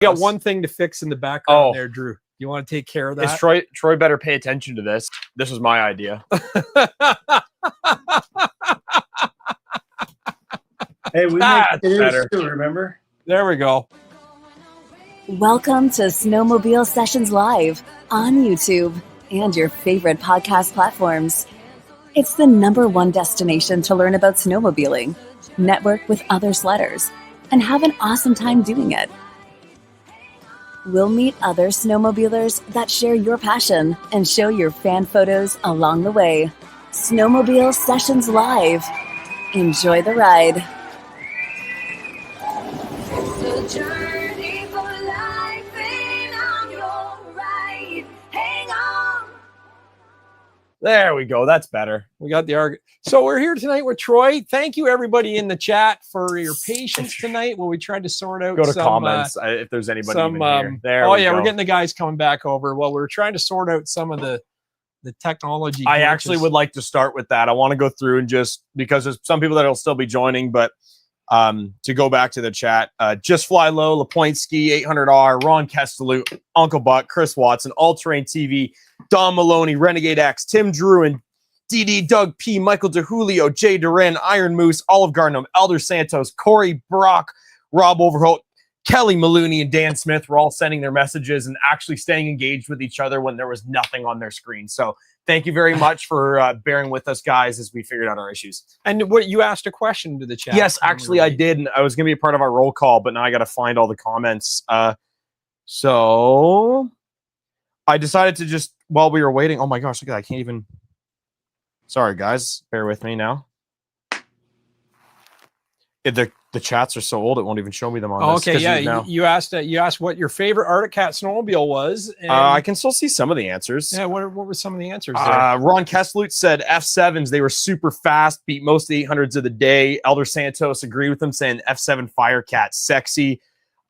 got one thing to fix in the background there, Drew. You want to take care of that? Troy better pay attention to this. This was my idea. Hey, we make videos too, remember? There we go. Welcome to Snowmobile Sessions Live on YouTube and your favorite podcast platforms. It's the #1 destination to learn about snowmobiling, network with other sledders, and have an awesome time doing it. We'll meet other snowmobilers that share your passion and show your fan photos along the way. Snowmobile Sessions Live. Enjoy the ride. It's a journey for life, and I'm your ride. Hang on. There we go. That's better. We got the argument. So we're here tonight with Troy. Thank you, everybody in the chat, for your patience tonight while we tried to sort out Go to comments if there's anybody even here. There we're getting the guys coming back over. Well, we're trying to sort out some of the technology. I actually would like to start with that. I want to go through and just, because there's some people that will still be joining, but to go back to the chat, Just Fly Low, LaPointe Ski, 800R, Ron Kestalu, Uncle Buck, Chris Watson, All Terrain TV, Don Maloney, Renegade X, Tim Druin, DD, Doug P, Michael DeJulio, Jay Duran, Iron Moose, Olive Garnham, Elder Santos, Corey Brock, Rob Overholt, Kelly Maloney, and Dan Smith were all sending their messages and actually staying engaged with each other when there was nothing on their screen. So thank you very much for bearing with us, guys, as we figured out our issues. And what, you asked a question to the chat? Yes, actually I did. And I was going to be a part of our roll call, but now I got to find all the comments. So I decided to just, while we were waiting, oh my gosh, look at that. I can't even. Sorry, guys. Bear with me now. The chats are so old, it won't even show me them on this. Okay, yeah. You asked what your favorite Arctic Cat snowmobile was. And I can still see some of the answers. Yeah, what were some of the answers there? Ron Kesslut said F7s. They were super fast, beat most of the 800s of the day. Elder Santos agreed with him, saying F7 Firecat, sexy.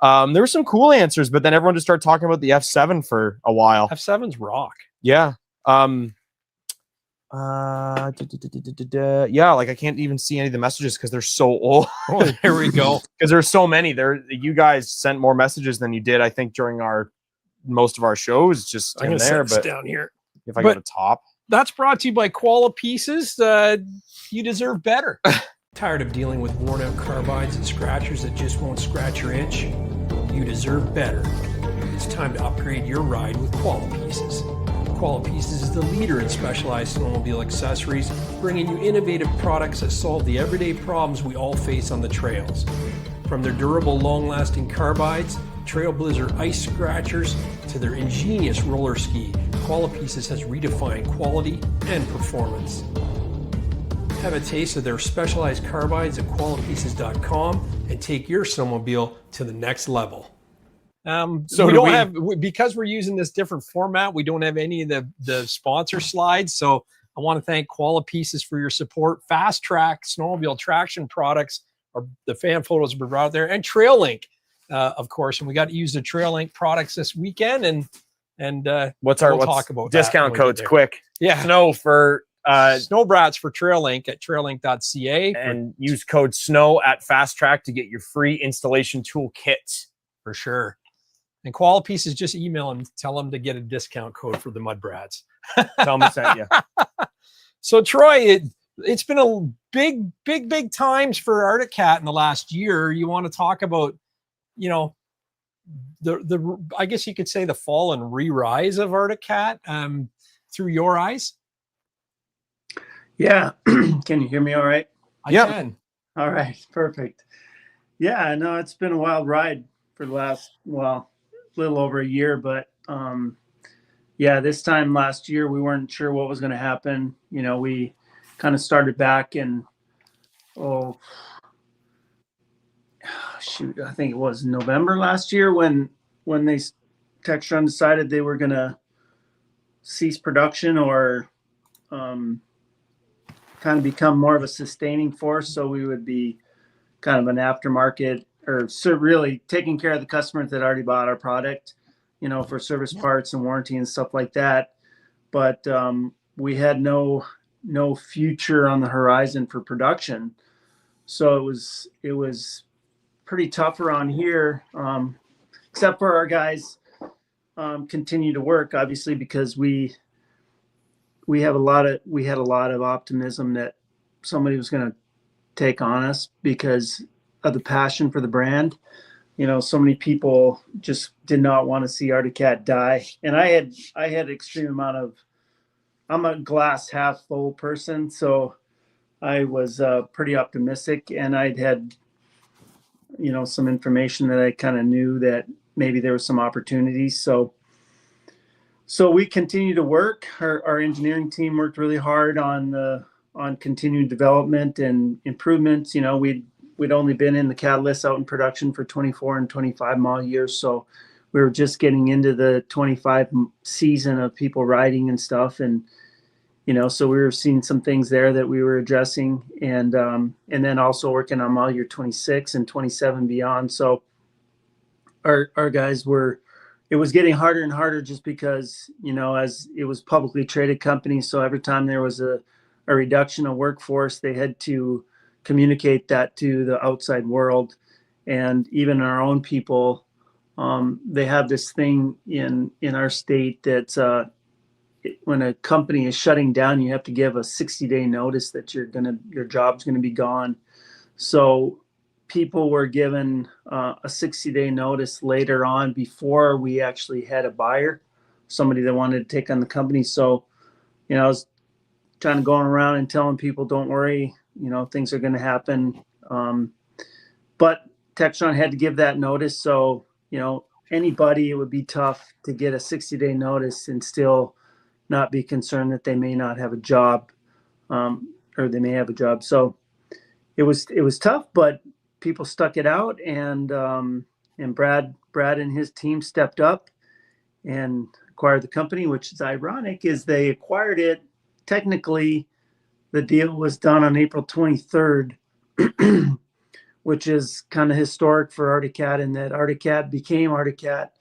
There were some cool answers, but then everyone just started talking about the F7 for a while. F7's rock. Yeah. Yeah, like I can't even see any of the messages because they're so old. Oh, there we go. Because there's so many. You guys sent more messages than you did, I think, during most of our shows. Just in there, but down here. If I go to top, that's brought to you by Koala Pieces. You deserve better. Tired of dealing with worn out carbides and scratchers that just won't scratch your itch? You deserve better. It's time to upgrade your ride with Koala Pieces. Koala Pieces is the leader in specialized snowmobile accessories, bringing you innovative products that solve the everyday problems we all face on the trails. From their durable, long-lasting carbides, Trailblazer ice scratchers, to their ingenious roller ski, Koala Pieces has redefined quality and performance. Have a taste of their specialized carbides at koalapieces.com and take your snowmobile to the next level. So we don't have, because we're using this different format, we don't have any of the sponsor slides. So I want to thank Koala Pieces for your support. Fast Track snowmobile traction products are the fan photos we brought out there, and Trail Link, of course. And we got to use the Trail Link products this weekend. And we'll talk about discount codes quick? Yeah, Snow for Snowbrats for Trail Link at traillink.ca, and use code SNOW at Fast Track to get your free installation tool kit for sure. And Koala Pieces, just email them, tell them to get a discount code for the Mud Brats. Tell them to send you. So Troy, it's been a big times for Arctic Cat in the last year. You want to talk about, the I guess you could say the fall and re-rise of Arctic Cat through your eyes? Yeah. Can you hear me all right? I can. All right. Perfect. Yeah, no, it's been a wild ride for the last, little over a year, but this time last year we weren't sure what was going to happen. We kind of started back in I think it was November last year when they Textron decided they were going to cease production or kind of become more of a sustaining force, so we would be kind of an aftermarket, or so really taking care of the customers that already bought our product, for service parts and warranty and stuff like that. But we had no future on the horizon for production. So it was pretty tough around here. except for our guys continue to work, obviously, because we had a lot of optimism that somebody was going to take on us because of the passion for the brand. So many people just did not want to see Arctic Cat die. And I had extreme amount of, I'm a glass half full person. So I was pretty optimistic, and I'd had, some information that I kind of knew that maybe there was some opportunities. So we continued to work. Our engineering team worked really hard on continued development and improvements. We'd only been in the catalyst out in production for 24 and 25 mile years. So we were just getting into the 25 season of people riding and stuff. And, so we were seeing some things there that we were addressing, and then also working on mile year 26 and 27 beyond. So our guys it was getting harder and harder just because, as it was publicly traded company. So every time there was a reduction of workforce, they had to communicate that to the outside world. And even our own people, they have this thing in our state that when a company is shutting down, you have to give a 60-day notice that your job's going to be gone. So people were given a 60-day notice later on before we actually had a buyer, somebody that wanted to take on the company. So, I was kind of going around and telling people, don't worry, things are going to happen. But Textron had to give that notice. So, anybody, it would be tough to get a 60-day notice and still not be concerned that they may not have a job, or they may have a job. So it was tough, but people stuck it out, and Brad and his team stepped up and acquired the company, which is ironic, is they acquired it. Technically, the deal was done on April 23rd, which is kind of historic for Arctic Cat, in that Arctic Cat became Arctic Cat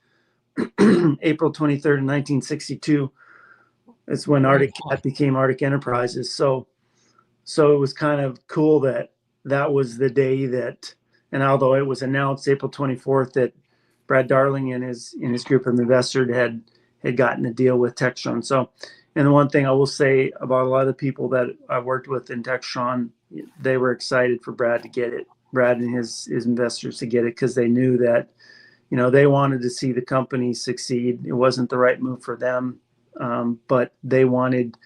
April 23rd in 1962. It's when Arctic Cat became Arctic Enterprises. So it was kind of cool that was the day that, and although it was announced April 24th that Brad Darling and his group of investors had gotten a deal with Textron. So, and the one thing I will say about a lot of the people that I've worked with in Textron, they were excited for Brad to get it, Brad and his investors to get it, because they knew that, they wanted to see the company succeed. It wasn't the right move for them, but they wanted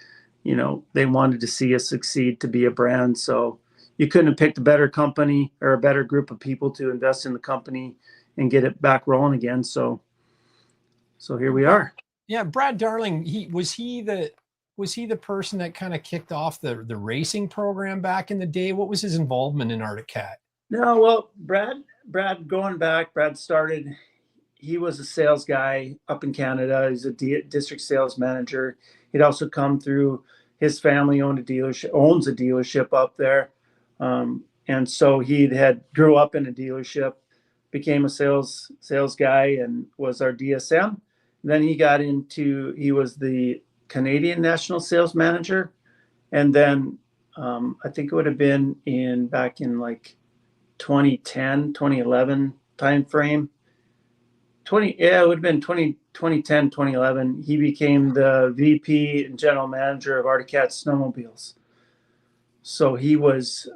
to see us succeed, to be a brand. So you couldn't have picked a better company or a better group of people to invest in the company and get it back rolling again. So here we are. Yeah, Brad Darling, was he the person that kind of kicked off the racing program back in the day? What was his involvement in Arctic Cat? No, well, Brad going back, Brad started, he was a sales guy up in Canada. He's a district sales manager. He'd also come through, his family owns a dealership up there. And so he grew up in a dealership, became a sales guy, and was our DSM. Then he was the Canadian national sales manager. And then I think it would have been back in like 2010, 2011 timeframe. It would have been 2010, 2011. He became the VP and general manager of Arctic Cat Snowmobiles. So he was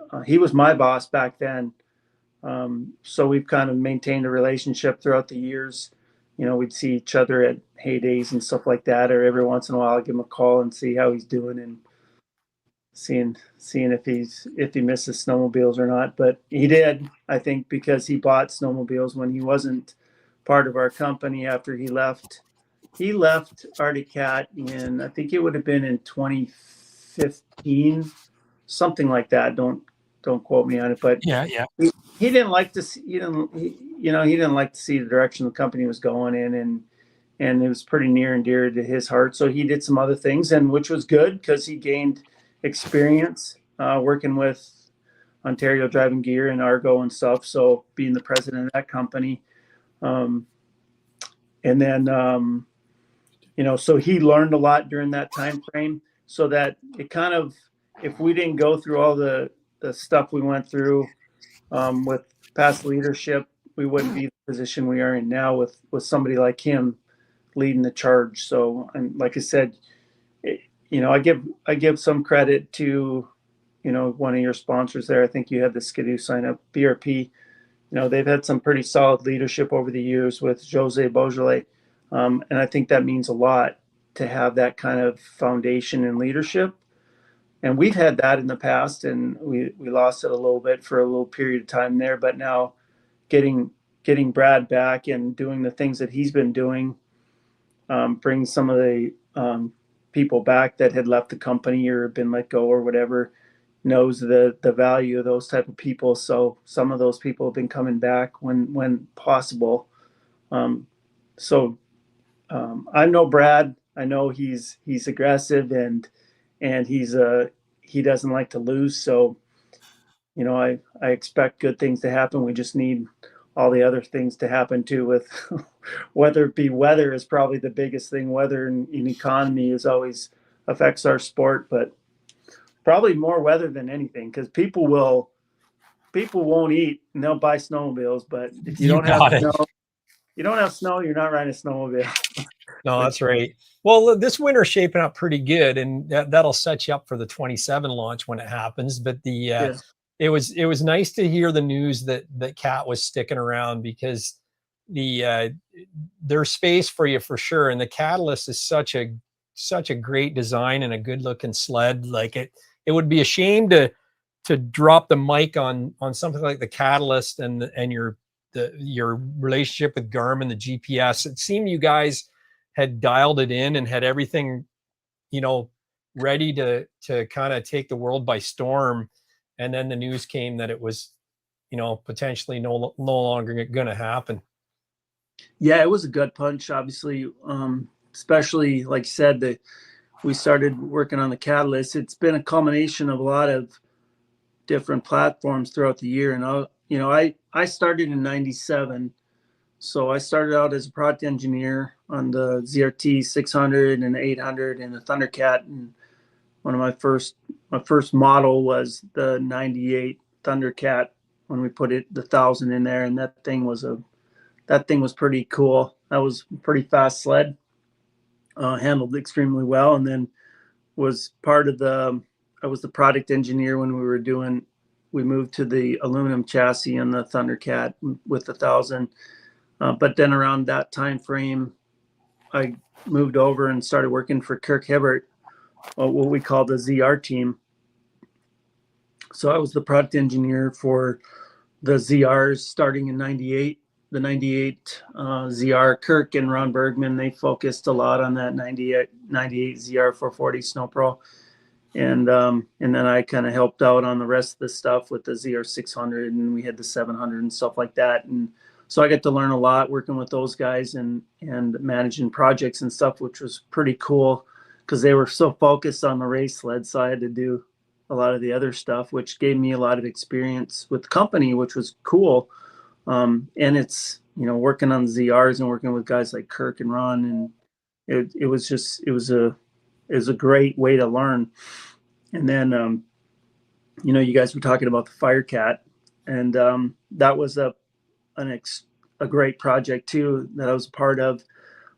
my boss back then. So we've kind of maintained a relationship throughout the years. We'd see each other at heydays and stuff like that, or every once in a while I'd give him a call and see how he's doing, and seeing if he misses snowmobiles or not. But he did, I think, because he bought snowmobiles when he wasn't part of our company. After he left Arctic Cat in, I think it would have been in 2015, something like that. Don't quote me on it, but yeah. He didn't like to see, he didn't like to see the direction the company was going in, and it was pretty near and dear to his heart. So he did some other things, and which was good, because he gained experience working with Ontario Driving Gear and Argo and stuff. So being the president of that company, and then so he learned a lot during that time frame. So that it kind of, if we didn't go through all the stuff we went through with past leadership, we wouldn't be in the position we are in now with somebody like him leading the charge. So, and like I said, I give some credit to, one of your sponsors there. I think you had the Skidoo sign up, BRP. They've had some pretty solid leadership over the years with Jose Beaujolais. And I think that means a lot to have that kind of foundation and leadership. And we've had that in the past, and we lost it a little bit for a little period of time there. But now getting Brad back and doing the things that he's been doing, bring some of the people back that had left the company or been let go or whatever, knows the value of those type of people. So some of those people have been coming back when possible. I know Brad. I know he's aggressive and he doesn't like to lose. So, I expect good things to happen. We just need all the other things to happen too, with whether it be weather is probably the biggest thing. Weather and economy is always affects our sport, but probably more weather than anything, because people won't eat and they'll buy snowmobiles, but if you don't have snow, you're not riding a snowmobile. No, that's right. Well, this winter's shaping up pretty good, and that'll set you up for the 27 launch when it happens. But it was nice to hear the news that Cat was sticking around, because there's space for you for sure. And the Catalyst is such a great design and a good looking sled. Like it would be a shame to drop the mic on something like the Catalyst and your relationship with Garmin, the GPS. It seemed you guys had dialed it in and had everything, ready to kind of take the world by storm. And then the news came that it was, potentially no longer going to happen. Yeah, it was a gut punch, obviously, especially like you said, that we started working on the Catalyst. It's been a culmination of a lot of different platforms throughout the year. And, I started in 97. So I started out as a product engineer on the ZRT 600 and 800 and the Thundercat. And one of my first model was the 98 Thundercat when we put the 1000 in there. And that thing was pretty cool. That was a pretty fast sled, handled extremely well. And then I was the product engineer when we moved to the aluminum chassis on the Thundercat with the 1000. But then around that time frame, I moved over and started working for Kirk Hibbert, what we call the ZR team. So I was the product engineer for the ZRs starting in 98, the 98 ZR. Kirk and Ron Bergman, they focused a lot on that 98 ZR 440 Snow Pro. And then I kind of helped out on the rest of the stuff with the ZR 600, and we had the 700 and stuff like that. And so I got to learn a lot working with those guys and managing projects and stuff, which was pretty cool because they were so focused on the race sled. So I had to do a lot of the other stuff, which gave me a lot of experience with the company, which was cool. And it's, working on the ZRs and working with guys like Kirk and Ron. And it was a great way to learn. And then, you guys were talking about the Firecat, and that was a great project too that I was a part of,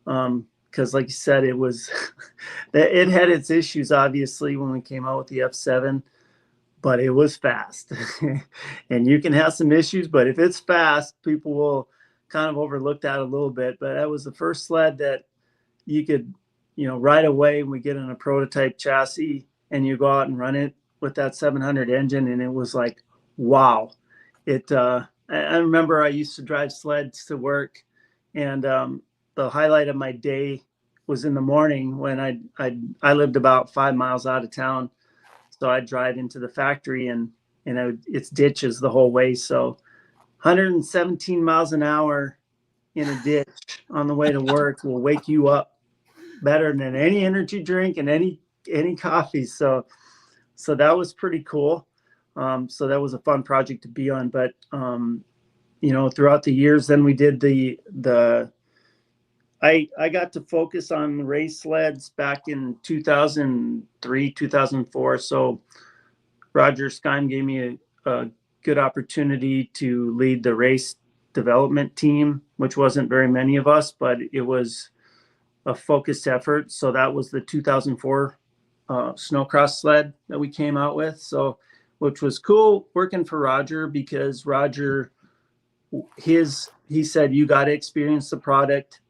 because like you said, it was it had its issues obviously when we came out with the F7, but it was fast. And you can have some issues, but if it's fast, people will kind of overlook that a little bit. But that was the first sled that you could, right away we get in a prototype chassis and you go out and run it with that 700 engine, and it was like, wow. I remember I used to drive sleds to work, and the highlight of my day was in the morning when I lived about 5 miles out of town. So I'd drive into the factory and it's ditches the whole way. So 117 miles an hour in a ditch on the way to work will wake you up better than any energy drink and any coffee. So that was pretty cool. So that was a fun project to be on. But throughout the years, then we did I got to focus on race sleds back in 2003, 2004. So Roger Skyme gave me a good opportunity to lead the race development team, which wasn't very many of us, but it was a focused effort. So that was the 2004 snowcross sled that we came out with. So, which was cool working for Roger, because Roger, he said, you got to experience the product.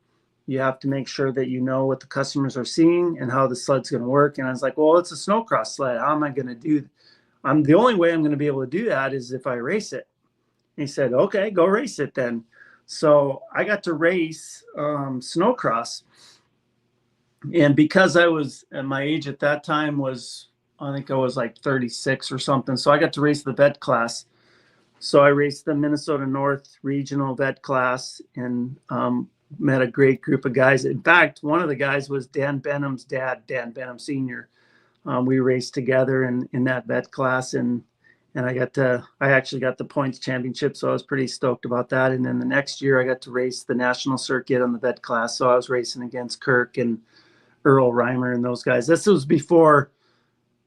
You have to make sure that you know what the customers are seeing and how the sled's going to work. And I was like, well, it's a snowcross sled. How am I going to do? The only way I'm going to be able to do that is if I race it. And he said, okay, go race it then. So I got to race snowcross. And because I was at my age at that time was, I think I was like 36 or something. So I got to race the vet class. So I raced the Minnesota North Regional Vet class and met a great group of guys. In fact, one of the guys was Dan Benham's dad, Dan Benham Sr. We raced together in that vet class, and I actually got the points championship. So I was pretty stoked about that. And then the next year I got to race the national circuit on the vet class. So I was racing against Kirk and Earl Reimer and those guys. This was before,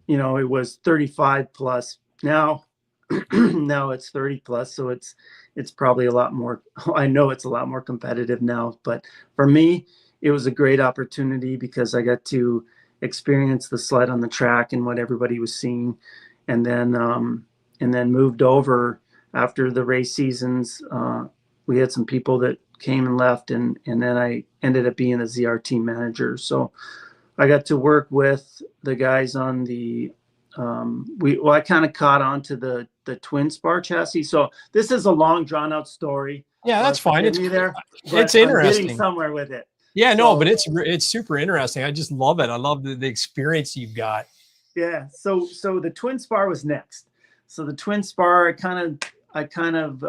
it was 35 plus. Now it's 30 plus. So it's probably a lot more. I know it's a lot more competitive now, but for me, it was a great opportunity because I got to experience the sled on the track and what everybody was seeing. And then moved over after the race seasons. We had some people that came and left, and then I ended up being a ZR team manager. So I got to work with the guys on the I kind of caught on to the twin spar chassis. So this is a long drawn out story. Yeah, that's fine. It's interesting. I'm getting somewhere with it. Yeah, no, but it's super interesting. I just love it. I love the experience you've got. Yeah. So the twin spar was next. So the twin spar, I kind of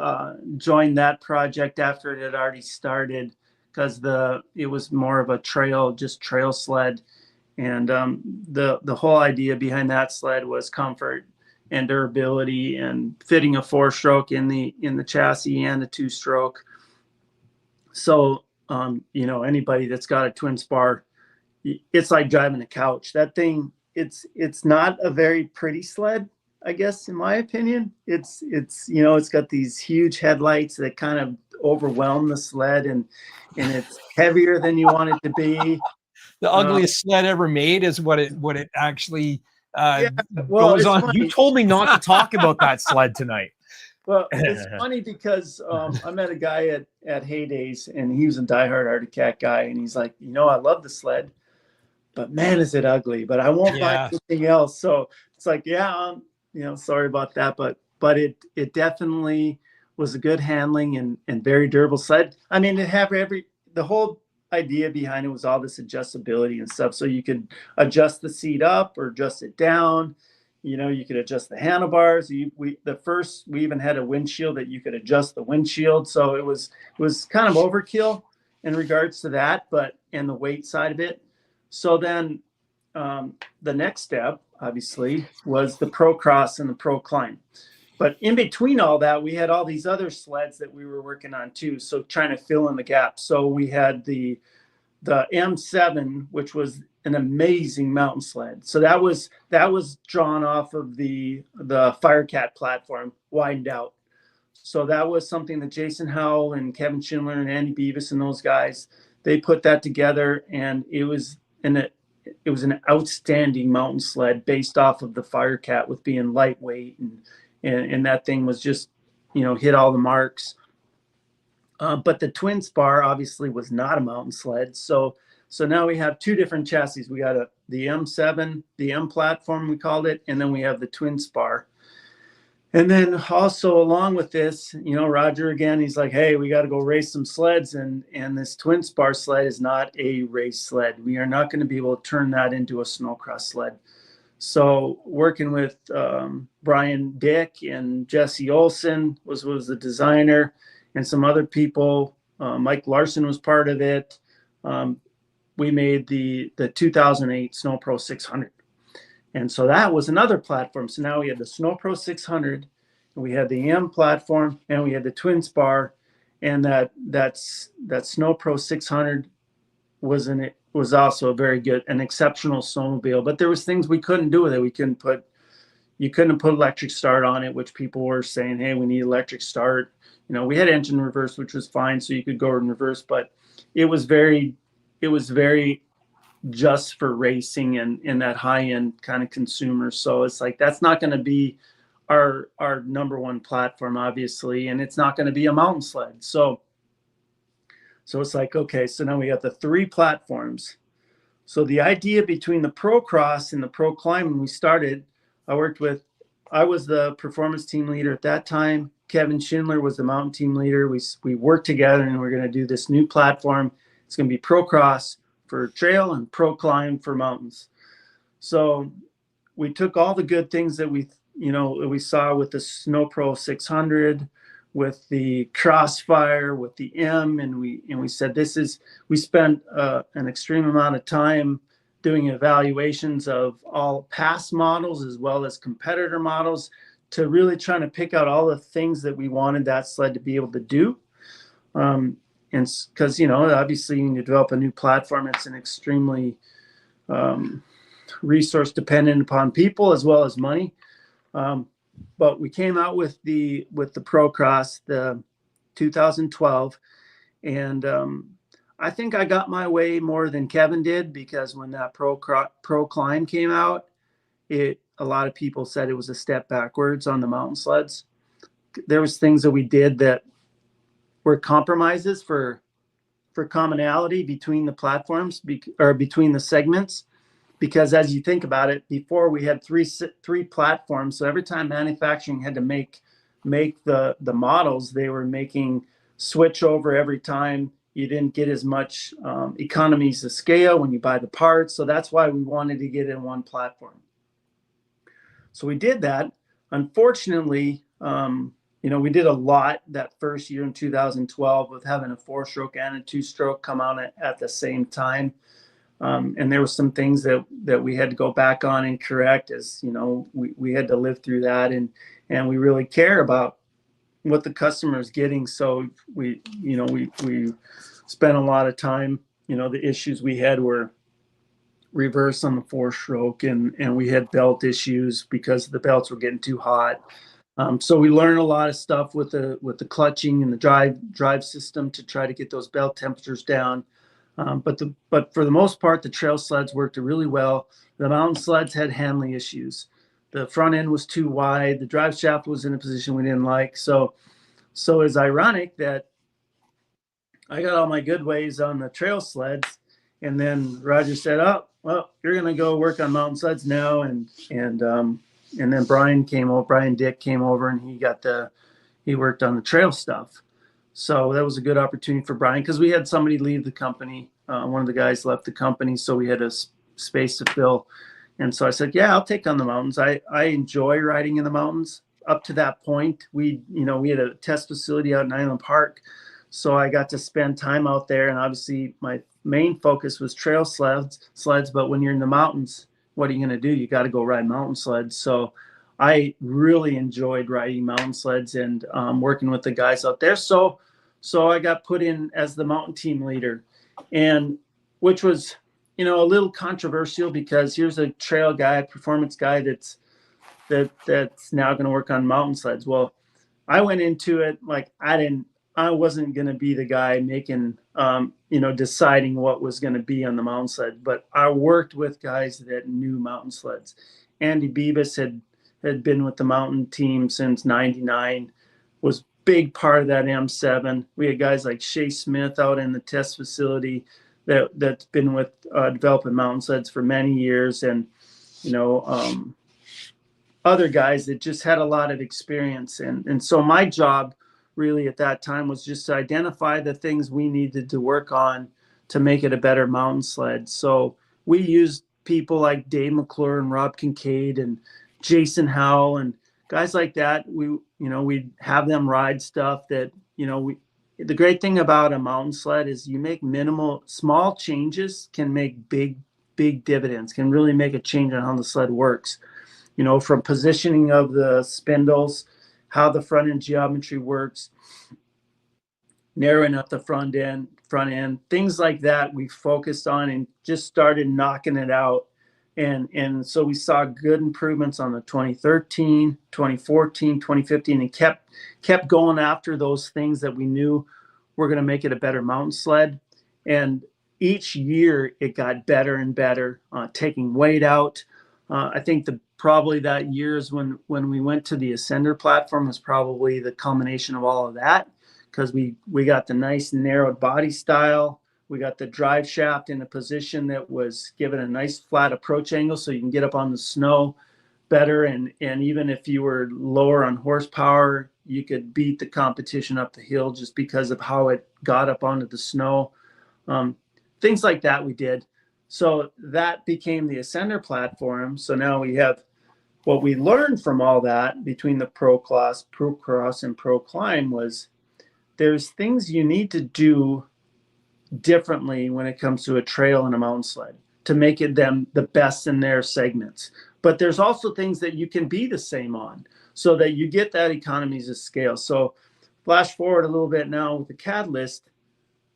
joined that project after it had already started, because it was more of a trail sled. And the whole idea behind that sled was comfort and durability and fitting a 4-stroke in the chassis and a 2-stroke. So, anybody that's got a twin spar, it's like driving a couch. That thing, it's not a very pretty sled, I guess, in my opinion. It's got these huge headlights that kind of overwhelm the sled, and it's heavier than you want it to be. The ugliest sled ever made is what it actually goes on. Funny. You told me not to talk about that sled tonight. Well, it's funny because I met a guy at Heydays, and he was a diehard Arctic Cat guy, and he's like, I love the sled, but man, is it ugly. But I won't buy anything else. So it's like, sorry about that, but it definitely was a good handling and very durable sled. I mean, the whole idea behind it was all this adjustability and stuff. So you could adjust the seat up or adjust it down. You could adjust the handlebars. We even had a windshield that you could adjust the windshield. So it was kind of overkill in regards to that, and the weight side of it. So then the next step, obviously, was the Pro Cross and the Pro Climb. But in between all that, we had all these other sleds that we were working on too. So trying to fill in the gaps. So we had the M7, which was an amazing mountain sled. So that was drawn off of the Firecat platform, widened out. So that was something that Jason Howell and Kevin Schindler and Andy Beavis and those guys, they put that together, and it was an outstanding mountain sled based off of the Firecat, with being lightweight and that thing was just, hit all the marks. But the twin spar obviously was not a mountain sled. So now we have two different chassis. We got the M7, the M platform we called it, and then we have the twin spar. And then also along with this, Roger again, he's like, hey, we got to go race some sleds, and this twin spar sled is not a race sled. We are not going to be able to turn that into a snowcross sled. So working with Brian Dick and Jesse Olson was the designer, and some other people. Mike Larson was part of it. We made the 2008 Snow Pro 600. And so that was another platform. So now we had the Snow Pro 600, and we had the M platform, and we had the twin spar, and that Snow Pro 600 was also a very good, an exceptional snowmobile. But there was things we couldn't do with it. We couldn't put, you couldn't put electric start on it, which people were saying, hey, we need electric start. We had engine reverse, which was fine, so you could go in reverse, but it was very just for racing and that high end kind of consumer. So it's like, that's not going to be our number one platform, obviously, and it's not going to be a mountain sled. So it's like, okay, so now we got the 3 platforms. So the idea between the Pro Cross and the Pro Climb, when we started, I was the performance team leader at that time. Kevin Schindler was the mountain team leader. We worked together, and we're going to do this new platform. It's going to be Pro Cross for trail and Pro Climb for mountains. So we took all the good things that we saw with the Snow Pro 600, with the Crossfire, with the M, and we said, we spent an extreme amount of time doing evaluations of all past models as well as competitor models to really trying to pick out all the things that we wanted that sled to be able to do. And because, obviously when you develop a new platform, it's an extremely resource dependent upon people as well as money. But we came out with the Pro Cross, the 2012, and I think I got my way more than Kevin did, because when that Pro Climb came out, a lot of people said it was a step backwards on the mountain sleds. There was things that we did that were compromises for commonality between the platforms or between the segments. Because as you think about it, before we had three platforms, so every time manufacturing had to make the models, they were making switch over every time. You didn't get as much economies of scale when you buy the parts. So that's why we wanted to get in one platform. So we did that. Unfortunately, we did a lot that first year in 2012 with having a 4-stroke and a 2-stroke come out at the same time. And there were some things that we had to go back on and correct, as we had to live through that, and we really care about what the customer is getting. So we spent a lot of time. The issues we had were reverse on the 4-stroke, and we had belt issues because the belts were getting too hot. So we learned a lot of stuff with the clutching and the drive system to try to get those belt temperatures down. But for the most part, the trail sleds worked really well. The mountain sleds had handling issues. The front end was too wide. The drive shaft was in a position we didn't like. So it's ironic that I got all my good ways on the trail sleds, and then Roger said, "Oh, well, you're going to go work on mountain sleds now." And then Brian Dick came over, and he worked on the trail stuff. So that was a good opportunity for Brian, because we had somebody leave the company. One of the guys left the company, so we had a space to fill. And so I said, yeah, I'll take on the mountains. I enjoy riding in the mountains. Up to that point, we had a test facility out in Island Park. So I got to spend time out there. And obviously my main focus was trail sleds. But when you're in the mountains, what are you going to do? You got to go ride mountain sleds. So I really enjoyed riding mountain sleds and working with the guys out there. So I got put in as the mountain team leader, and which was, a little controversial, because here's a trail guy, performance guy that's now going to work on mountain sleds. Well, I went into it like I wasn't going to be the guy making, deciding what was going to be on the mountain sled, but I worked with guys that knew mountain sleds. Andy Beavis had been with the mountain team since '99, was big part of that M7. We had guys like Shea Smith out in the test facility that's been with developing mountain sleds for many years, and other guys that just had a lot of experience. And so my job really at that time was just to identify the things we needed to work on to make it a better mountain sled. So we used people like Dave McClure and Rob Kincaid and Jason Howell and guys like that. We'd have them ride stuff that, the great thing about a mountain sled is you make small changes can make big dividends, can really make a change on how the sled works. From positioning of the spindles, how the front end geometry works, narrowing up the front end, things like that we focused on and just started knocking it out And so we saw good improvements on the 2013, 2014, 2015, and kept going after those things that we knew were going to make it a better mountain sled. And each year it got better and better, taking weight out. I think probably that year is when we went to the Ascender platform was probably the culmination of all of that, because we got the nice narrowed body style. We got the drive shaft in a position that was given a nice flat approach angle so you can get up on the snow better. And even if you were lower on horsepower, you could beat the competition up the hill just because of how it got up onto the snow. Things like that we did. So that became the Ascender platform. So now we have what we learned from all that between the Pro Cross, and Pro Climb was there's things you need to do differently when it comes to a trail and a mountain sled to make it them the best in their segments. But there's also things that you can be the same on so that you get that economies of scale. So flash forward a little bit now with the Catalyst.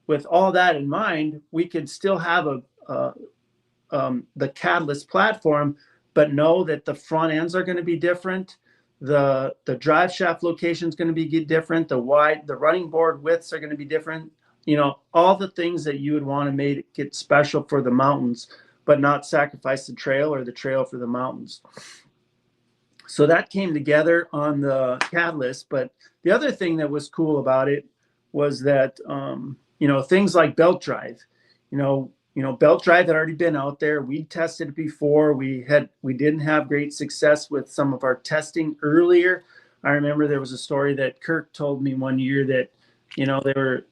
With all that in mind, we could still have the Catalyst platform, but know that the front ends are going to be different. The drive shaft location is going to be different. The running board widths are going to be different. You know, all the things that you would want to make it special for the mountains, but not sacrifice the trail or the trail for the mountains. So that came together on the Catalyst. But the other thing that was cool about it was that, things like belt drive, belt drive had already been out there. We tested it before. We didn't have great success with some of our testing earlier. I remember there was a story that Kirk told me one year that, they were,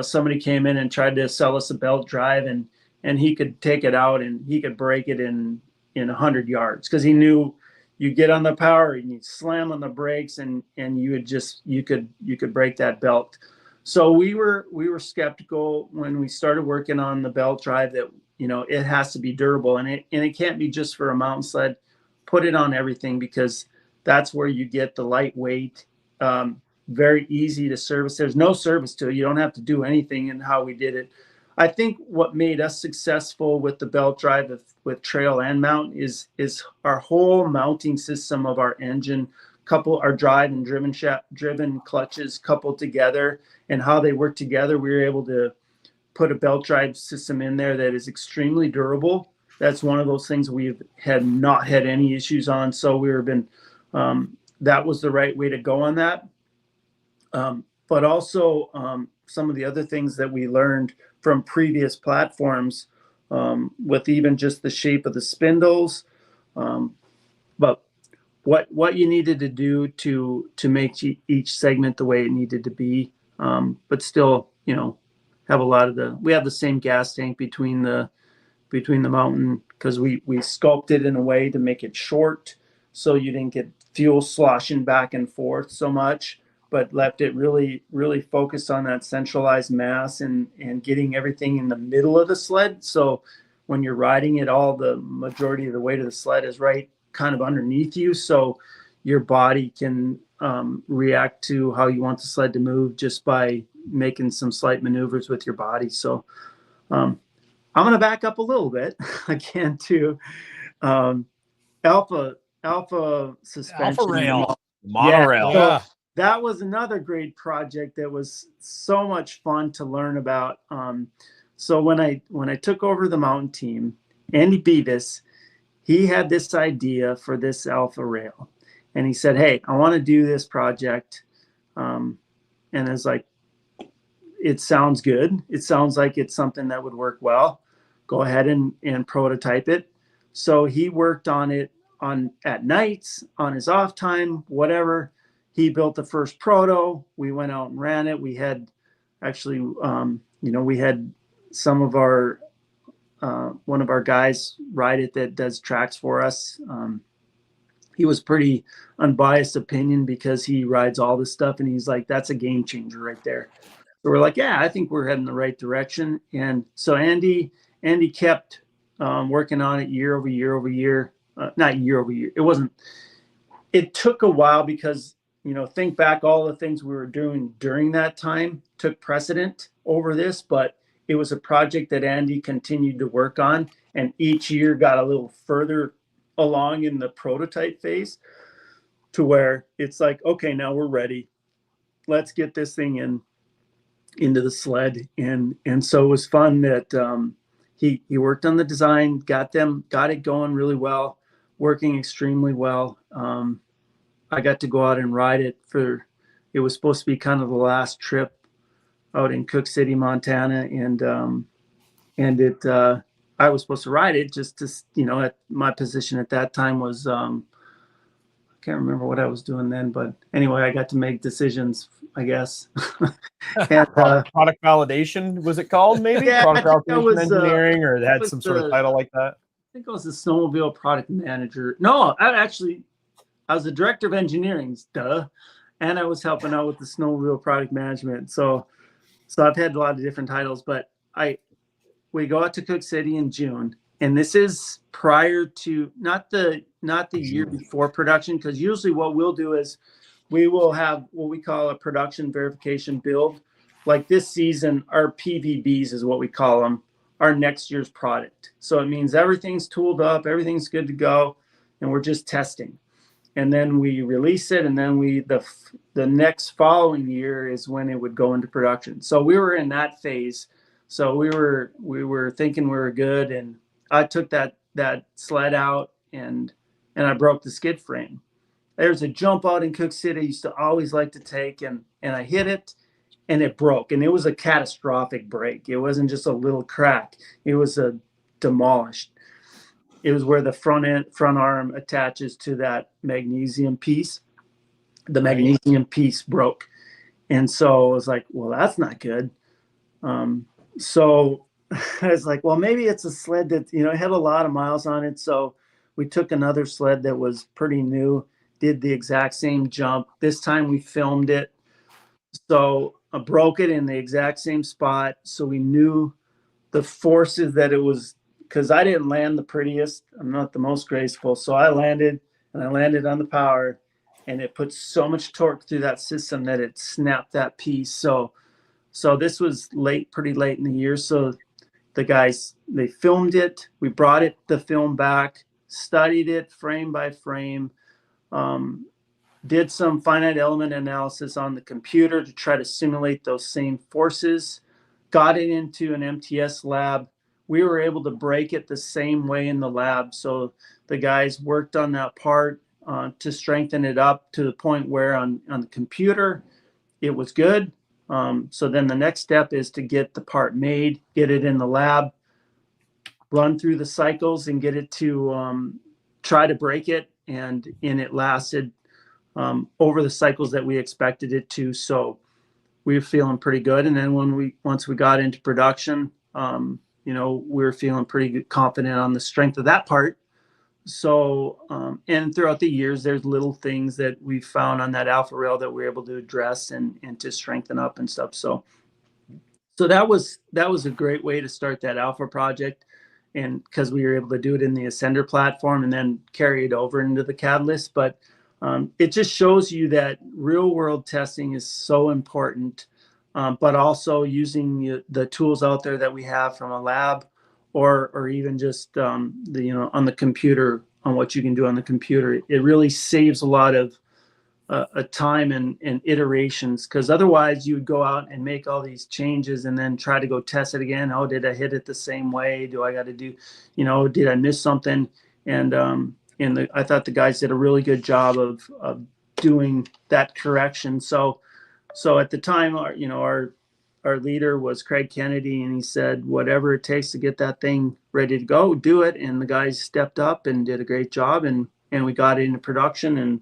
somebody came in and tried to sell us a belt drive and he could take it out and he could break it in 100 yards because he knew you get on the power and you slam on the brakes and you could break that belt. So we were skeptical when we started working on the belt drive that it has to be durable and it can't be just for a mountain sled. Put it on everything because that's where you get the lightweight. Very easy to service. There's no service to it. You don't have to do anything in how we did it. I think what made us successful with the belt drive with trail and mount is our whole mounting system of our engine, our drive and driven clutches coupled together and how they work together. We were able to put a belt drive system in there that is extremely durable. That's one of those things we've not had any issues on. So that was the right way to go on that. But also some of the other things that we learned from previous platforms with even just the shape of the spindles, but what you needed to do to make each segment the way it needed to be, but still, have we have the same gas tank between the mountain because we sculpted in a way to make it short so you didn't get fuel sloshing back and forth so much, but left it really, really focused on that centralized mass and getting everything in the middle of the sled. So when you're riding it, all the majority of the weight of the sled is right kind of underneath you. So your body can react to how you want the sled to move just by making some slight maneuvers with your body. So I'm going to back up a little bit again to Alpha suspension. Alpha rail. Monorail. Yeah. That was another great project that was so much fun to learn about. So when I took over the mountain team, Andy Beavis, he had this idea for this Alpha rail. And he said, hey, I want to do this project. And it's like, it sounds good. It sounds like it's something that would work well. Go ahead and prototype it. So he worked on it at nights, on his off time, whatever. He built the first proto. We went out and ran it. We had actually, we had some of our, one of our guys ride it that does tracks for us. He was pretty unbiased opinion because he rides all this stuff. And he's like, that's a game changer right there. So we're like, yeah, I think we're heading the right direction. And so Andy kept working on it year over year. Not year over year. It took a while because, think back, all the things we were doing during that time took precedent over this, but it was a project that Andy continued to work on, and each year got a little further along in the prototype phase to where it's like, okay, now we're ready. Let's get this thing into the sled. And so it was fun that he worked on the design, got it going really well, working extremely well. I got to go out and ride it it was supposed to be kind of the last trip out in Cook City, Montana. And I was supposed to ride it just to, at my position at that time was, I can't remember what I was doing then, but anyway, I got to make decisions, I guess. And, product validation, was it called maybe? Yeah, Product I think that validation was, engineering, or it had was some sort of title like that? I think I was the Snowmobile product manager. No, I was the director of engineering, duh. And I was helping out with the Snowmobile product management. So I've had a lot of different titles, but we go out to Cook City in June, and this is prior to not the year before production, because usually what we'll do is we will have what we call a production verification build. Like this season, our PVBs is what we call them, our next year's product. So it means everything's tooled up, everything's good to go, and we're just testing. And then we release it, and then the next following year is when it would go into production. So we were in that phase. So we were thinking we were good, and I took that sled out and I broke the skid frame. There's a jump out in Cook City I used to always like to take, and I hit it and it broke, and it was a catastrophic break. It wasn't just a little crack. It was demolished. It was where the front arm attaches to that magnesium piece. The magnesium piece broke. And so I was like, well, that's not good. So I was like, well, maybe it's a sled that, it had a lot of miles on it. So we took another sled that was pretty new, did the exact same jump. This time we filmed it. So I broke it in the exact same spot. So we knew the forces that it was, because I didn't land the prettiest. I'm not the most graceful. So I landed on the power, and it put so much torque through that system that it snapped that piece. So this was pretty late in the year. So the guys, they filmed it. We brought the film back, studied it frame by frame, did some finite element analysis on the computer to try to simulate those same forces, got it into an MTS lab. We were able to break it the same way in the lab. So the guys worked on that part to strengthen it up to the point where on the computer, it was good. So then the next step is to get the part made, get it in the lab, run through the cycles and get it to try to break it. And it lasted over the cycles that we expected it to. So we were feeling pretty good. And then once we got into production, we were feeling pretty good, confident on the strength of that part. So, and throughout the years, there's little things that we found on that alpha rail that we're able to address and to strengthen up and stuff. So that was a great way to start that alpha project. And because we were able to do it in the Ascender platform and then carry it over into the Catalyst. But it just shows you that real world testing is so important. But also using the tools out there that we have from a lab, or even just on the computer, on what you can do on the computer. It really saves a lot of time and iterations, because otherwise you would go out and make all these changes and then try to go test it again. Oh, did I hit it the same way? Do I got to do, did I miss something? And I thought the guys did a really good job of doing that correction. So at the time, our leader was Craig Kennedy, and he said, whatever it takes to get that thing ready to go, do it. And the guys stepped up and did a great job, and we got it into production. And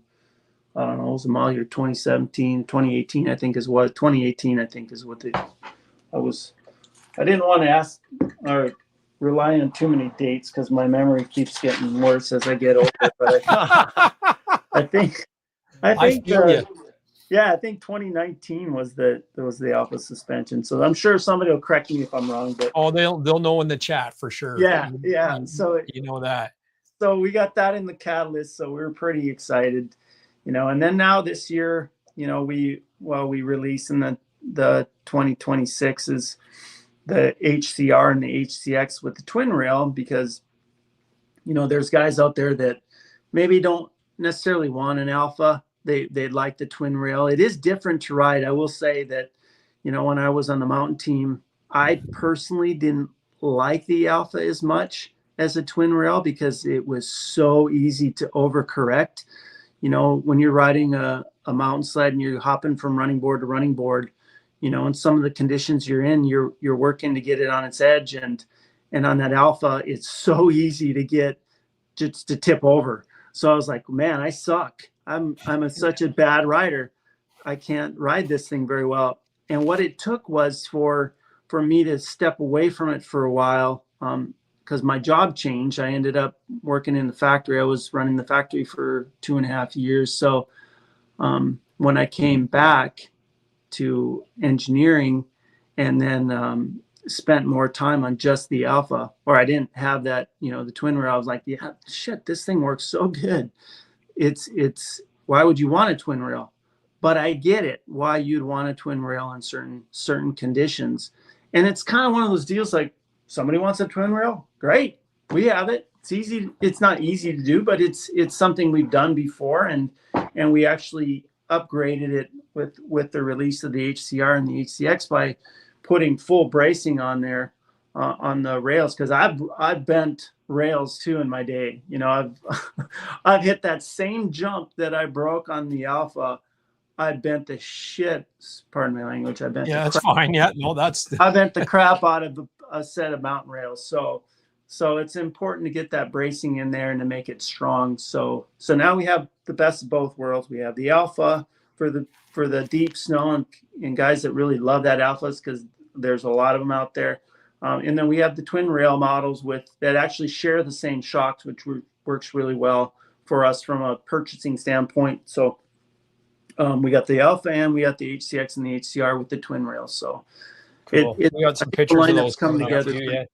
I don't know, it was the model year 2018, I think is what I didn't want to ask or rely on too many dates because my memory keeps getting worse as I get older. But I think I think 2019 was the alpha suspension. So I'm sure somebody will correct me if I'm wrong. But they'll know in the chat for sure. Yeah. So that. So we got that in the Catalyst. So we were pretty excited, And then now this year, we release in the 2026s. the HCR and the HCX with the twin rail, because, there's guys out there that maybe don't necessarily want an alpha. They'd like the twin rail. It is different to ride. I will say that, when I was on the mountain team, I personally didn't like the alpha as much as a twin rail because it was so easy to overcorrect. When you're riding a mountain sled and you're hopping from running board to running board, and some of the conditions you're in, you're working to get it on its edge, and on that alpha, it's so easy to get just to tip over. So I was like, man, I suck. I'm such a bad rider. I can't ride this thing very well. And what it took was for me to step away from it for a while, because my job changed. I ended up working in the factory. I was running the factory for 2.5 years. So when I came back to engineering and then spent more time on just the alpha, or I didn't have that, the twin rail, I was like, yeah, shit, this thing works so good. It's why would you want a twin rail? But I get it, why you'd want a twin rail in certain conditions. And it's kind of one of those deals like, somebody wants a twin rail, great, we have it. It's easy. It's not easy to do, but it's something we've done before, and we actually upgraded it with the release of the HCR and the HCX by putting full bracing on there on the rails, because I've bent rails too in my day. I've hit that same jump that I broke on the alpha. I bent the shit. Pardon my language. I bent. Yeah, that's fine. Yeah, no, I bent the crap out of a set of mountain rails. So it's important to get that bracing in there and to make it strong. So now we have the best of both worlds. We have the alpha for the deep snow and guys that really love that alphas, because there's a lot of them out there. And then we have the twin rail models that actually share the same shocks, which works really well for us from a purchasing standpoint. So we got the alpha and we got the HCX and the HCR with the twin rails. So cool. We got some pictures of those coming together.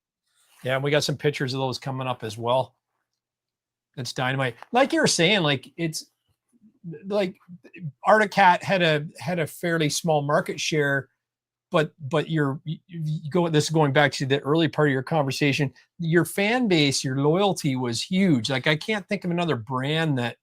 Yeah, we got some pictures of those coming up as well. It's dynamite. Like you were saying, like it's like Arctic Cat had a fairly small market share, but you go. This is going back to the early part of your conversation. Your fan base, your loyalty was huge. Like I can't think of another brand that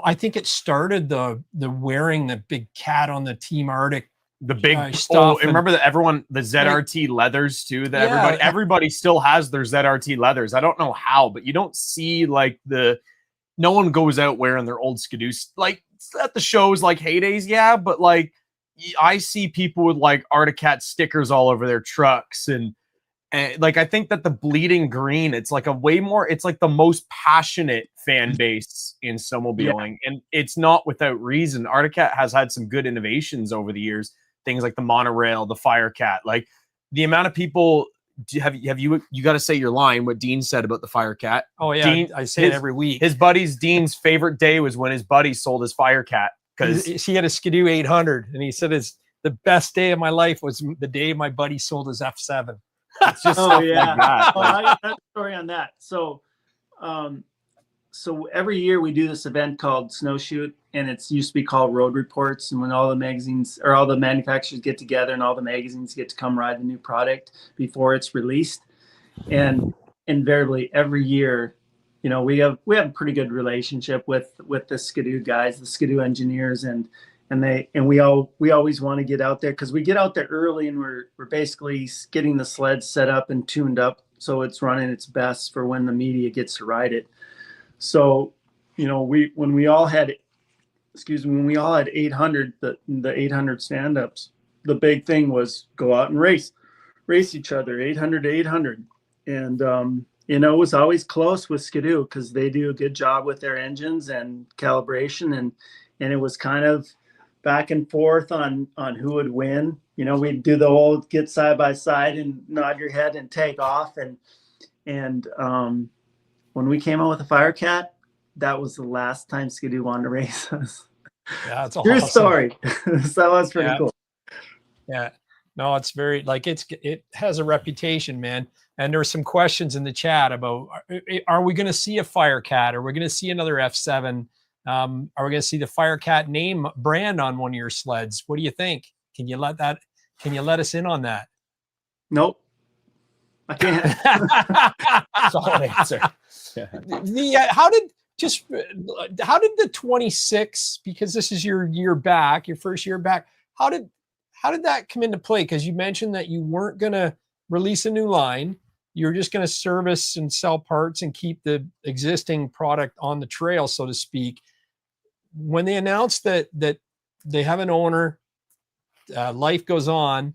I think it started the wearing the big cat on the Team Arctic. The big stuff. Remember that the ZRT leathers too, that everybody still has their ZRT leathers. I don't know how, but you don't see like no one goes out wearing their old Skidoos like at the shows like heydays. Yeah. But like I see people with like Arctic Cat stickers all over their trucks. And like, I think that the bleeding green, it's like it's like the most passionate fan base in snowmobiling. Yeah. And it's not without reason. Arctic Cat has had some good innovations over the years. Things like the monorail, the Firecat, like the amount of people. Have you got to say your line? What Dean said about the Firecat? Oh yeah, Dean, I say it every week. His buddy's Dean's favorite day was when his buddy sold his Firecat because he had a Skidoo 800, and he said the best day of my life was the day my buddy sold his F7. It's just stuff like that. I got that story on that. So every year we do this event called Snowshoot, and it's used to be called Road Reports. And when all the magazines or all the manufacturers get together and all the magazines get to come ride the new product before it's released, and invariably every year, we have a pretty good relationship with the Skidoo guys, the Skidoo engineers, and we always want to get out there because we get out there early and we're basically getting the sled set up and tuned up so it's running its best for when the media gets to ride it. So, when we all had 800, the 800 stand-ups, the big thing was go out and race each other, 800 to 800. And, it was always close with Skidoo because they do a good job with their engines and calibration. And it was kind of back and forth on who would win. We'd do the old get side by side and nod your head and take off. And when we came out with the Firecat, that was the last time Skidoo wanted to race us. Yeah, it's true story. So that was pretty cool. Yeah, no, it's very it has a reputation, man. And there were some questions in the chat about: are we going to see a Firecat? Are we going to see another F7? Are we going to see the Firecat name brand on one of your sleds? What do you think? Can you let us in on that? Nope. I can't. Solid answer. How did the 26, because this is your year back, your first year back, how did that come into play? Because you mentioned that you weren't going to release a new line. You're just going to service and sell parts and keep the existing product on the trail, so to speak. When they announced that they have an owner, life goes on,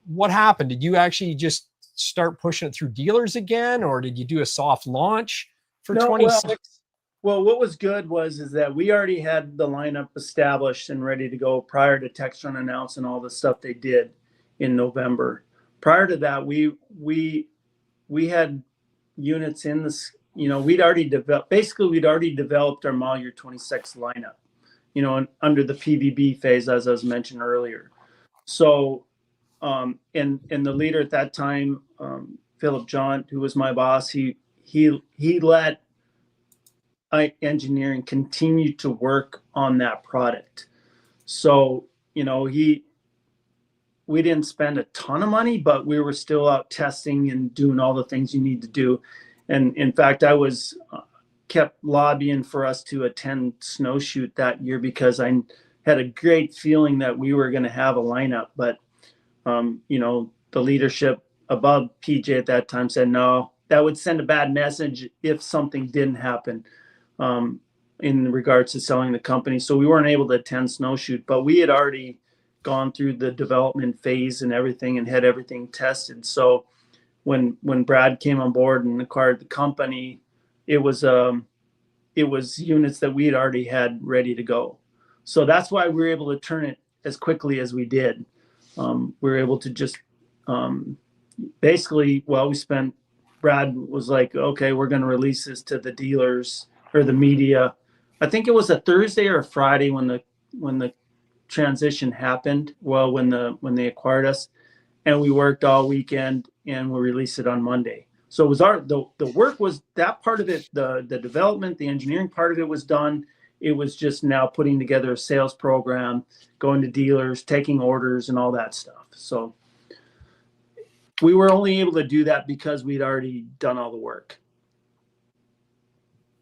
what happened? Did you actually just start pushing it through dealers again, or did you do a soft launch for 26? Well, what was good is that we already had the lineup established and ready to go prior to Textron announcing all the stuff they did in November. Prior to that, we had units in this, we'd already developed our model year 26 lineup, under the PVB phase, as I was mentioned earlier. So, and the leader at that time, Philip John, who was my boss, he let engineering continue to work on that product. So, we didn't spend a ton of money, but we were still out testing and doing all the things you need to do. And in fact, I was kept lobbying for us to attend Snowshoot that year because I had a great feeling that we were going to have a lineup. But, the leadership above PJ at that time said, no, that would send a bad message if something didn't happen in regards to selling the company. So we weren't able to attend Snowshoot, but we had already gone through the development phase and everything and had everything tested. So when Brad came on board and acquired the company, it was units that we had already had ready to go. So that's why we were able to turn it as quickly as we did. We were able to just Brad was like, okay, we're going to release this to the dealers or the media. I think it was a Thursday or a Friday when the transition happened. Well, when they acquired us, and we worked all weekend and we released it on Monday. So it was the work was that part of it, the development, the engineering part of it was done. It was just now putting together a sales program, going to dealers, taking orders and all that stuff. So we were only able to do that because we'd already done all the work.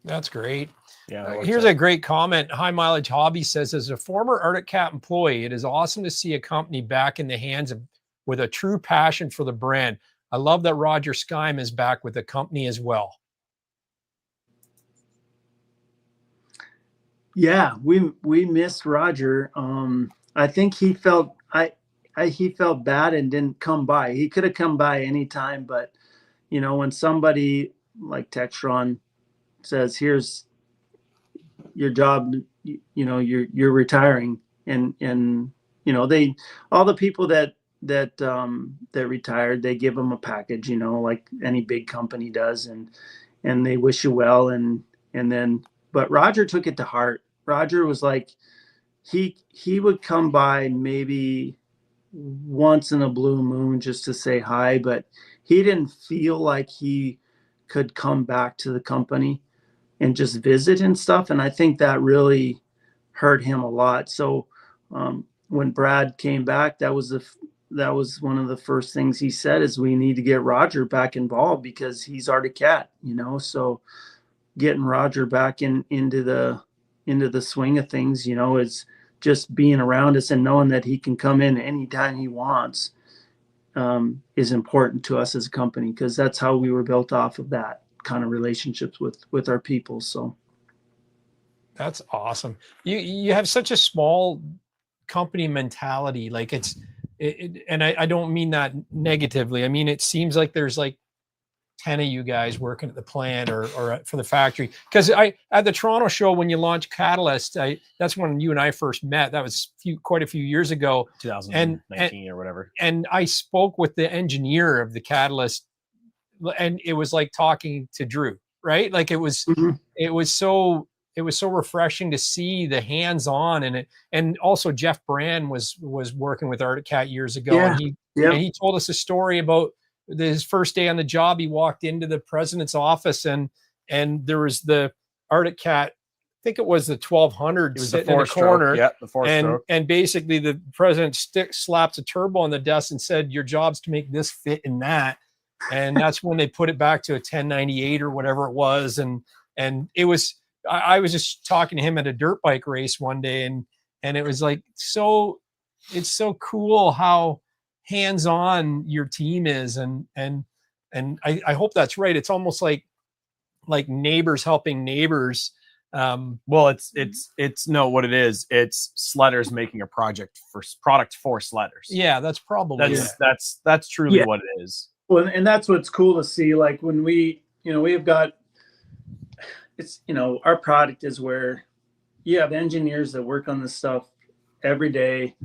That's great. Yeah. Here's a great comment. High Mileage Hobby says, as a former Arctic Cat employee, it is awesome to see a company back in the hands of with a true passion for the brand. I love that Roger Skyme is back with the company as well. Yeah, we missed Roger. I think he felt he felt bad and didn't come by. He could have come by anytime, but when somebody like Textron says, "Here's your job," you're retiring, and they all the people that retired, they give them a package, like any big company does, and they wish you well, and then. But Roger took it to heart. Roger was like, he would come by maybe once in a blue moon just to say hi, but he didn't feel like he could come back to the company and just visit and stuff. And I think that really hurt him a lot. So when Brad came back, that was one of the first things he said is we need to get Roger back involved because he's Arctic Cat, so getting Roger back into the swing of things, is just being around us and knowing that he can come in anytime he wants is important to us as a company, because that's how we were built off of that kind of relationships with our people. So that's awesome. You have such a small company mentality. Like and I don't mean that negatively. I mean, it seems like there's like 10 of you guys working at the plant or for the factory. Because at the Toronto show, when you launched Catalyst, that's when you and I first met. That was quite a few years ago, 2019 or whatever. And I spoke with the engineer of the Catalyst, and it was like talking to Drew, right? Like it was so refreshing to see the hands-on, and also Jeff Brand was working with Arctic Cat years ago, and he told us a story about his first day on the job. He walked into the president's office and there was the Arctic Cat think it was the 1200 It was the sitting in the 4-stroke. corner. Yeah, the 4-stroke. And basically the president slaps a turbo on the desk and said, your job's to make this fit in that. And that's when they put it back to a 1098 or whatever it was. And it was, I was just talking to him at a dirt bike race one day, and it was like, it's so cool how hands-on your team is. And I hope that's right. It's almost like neighbors helping neighbors. Well, it's no, what it is. It's sledders making a product for sledders. Yeah, that's probably that's truly Yeah. what it is. Well, and that's what's cool to see. Like when we have got, it's, our product is where you have engineers that work on this stuff every day,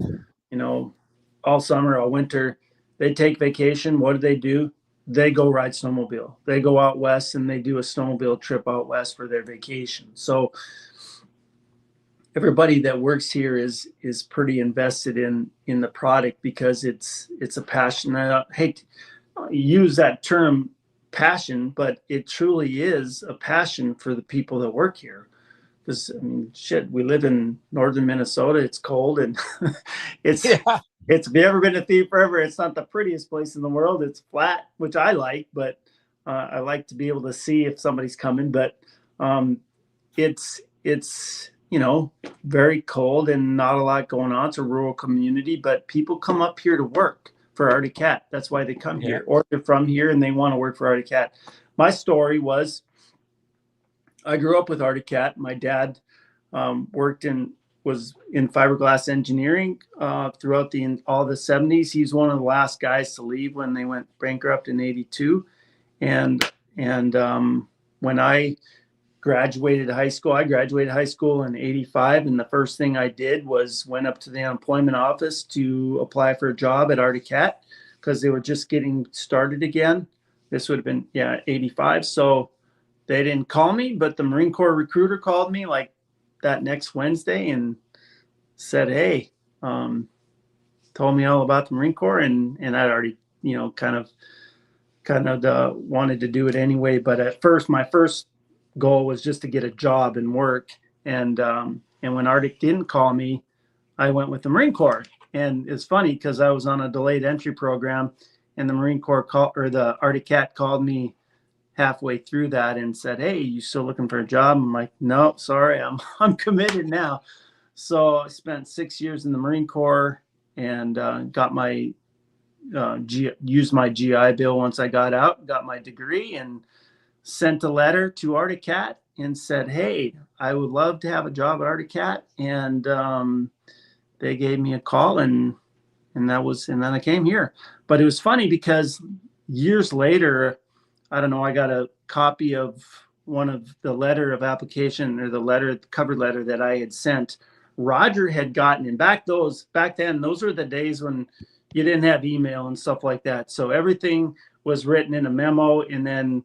all summer, all winter. They take vacation. What do? They go ride snowmobile. They go out west and they do a snowmobile trip out west for their vacation. So everybody that works here is pretty invested in the product because it's a passion. I hate to use that term passion, but it truly is a passion for the people that work here. Because we live in northern Minnesota. It's cold and it's if you ever been to Thief River, it's not the prettiest place in the world. It's flat, which I like, but I like to be able to see if somebody's coming. But it's very cold and not a lot going on. It's a rural community, but people come up here to work for Arctic Cat. That's why they come here, or they're from here and they want to work for Arctic Cat. My story was, I grew up with Arctic Cat. My dad was in fiberglass engineering throughout all the 70s. He's one of the last guys to leave when they went bankrupt in 82. And when I graduated high school in 85. And the first thing I did was went up to the unemployment office to apply for a job at Arctic Cat because they were just getting started again. This would have been, 85. So they didn't call me, but the Marine Corps recruiter called me like that next Wednesday and said, hey, told me all about the Marine Corps. And I'd already, kind of wanted to do it anyway. But at first, my first goal was just to get a job and work. And when Arctic didn't call me, I went with the Marine Corps. And it's funny because I was on a delayed entry program, and the Marine Corps the Arctic Cat called me halfway through that and said, hey, you still looking for a job? I'm like, no, sorry, I'm committed now. So I spent 6 years in the Marine Corps and got my used my GI Bill once I got out, got my degree, and sent a letter to Arctic Cat and said, hey, I would love to have a job at Arctic Cat. And they gave me a call, and then I came here. But it was funny because years later, I don't know, I got a copy of one of the letter of application, or the cover letter that I had sent. Roger had gotten, and back then, those were the days when you didn't have email and stuff like that. So everything was written in a memo and then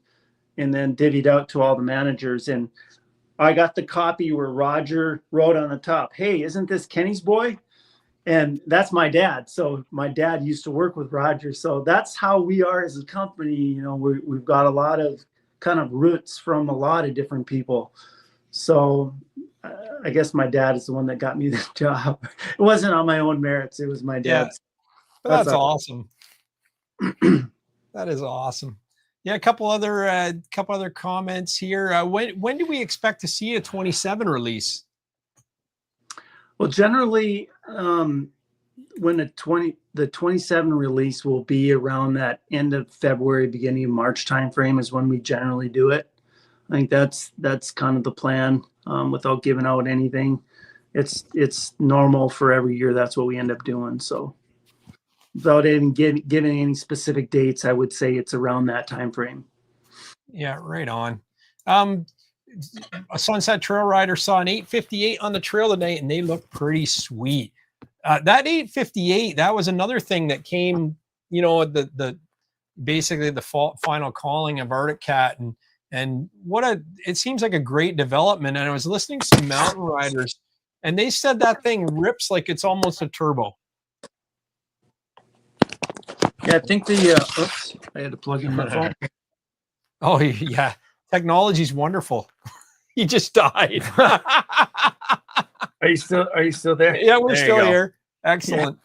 divvied out to all the managers. And I got the copy where Roger wrote on the top, hey, isn't this Kenny's boy? And that's my dad. So my dad used to work with Roger. So that's how we are as a company. We've got a lot of kind of roots from a lot of different people. So I guess my dad is the one that got me the job. It wasn't on my own merits. It was my dad's. Yeah, that's awesome. That is awesome. Yeah, a couple other comments here. When do we expect to see a 27 release? Well, generally, when the 27 release will be around that end of February, beginning of March timeframe is when we generally do it. I think that's kind of the plan. Without giving out anything, it's normal for every year. That's what we end up doing. So, without even giving any specific dates, I would say it's around that timeframe. Yeah, right on. A Sunset Trail rider saw an 858 on the trail tonight, and they look pretty sweet. That 858, that was another thing that came, basically the final calling of Arctic Cat, and it seems like a great development. And I was listening to some mountain riders, and they said that thing rips like it's almost a turbo. Yeah, I think I had to plug in my phone. Oh yeah, technology's wonderful. He just died. Are you still there? Yeah, we're There you still go. here. Excellent.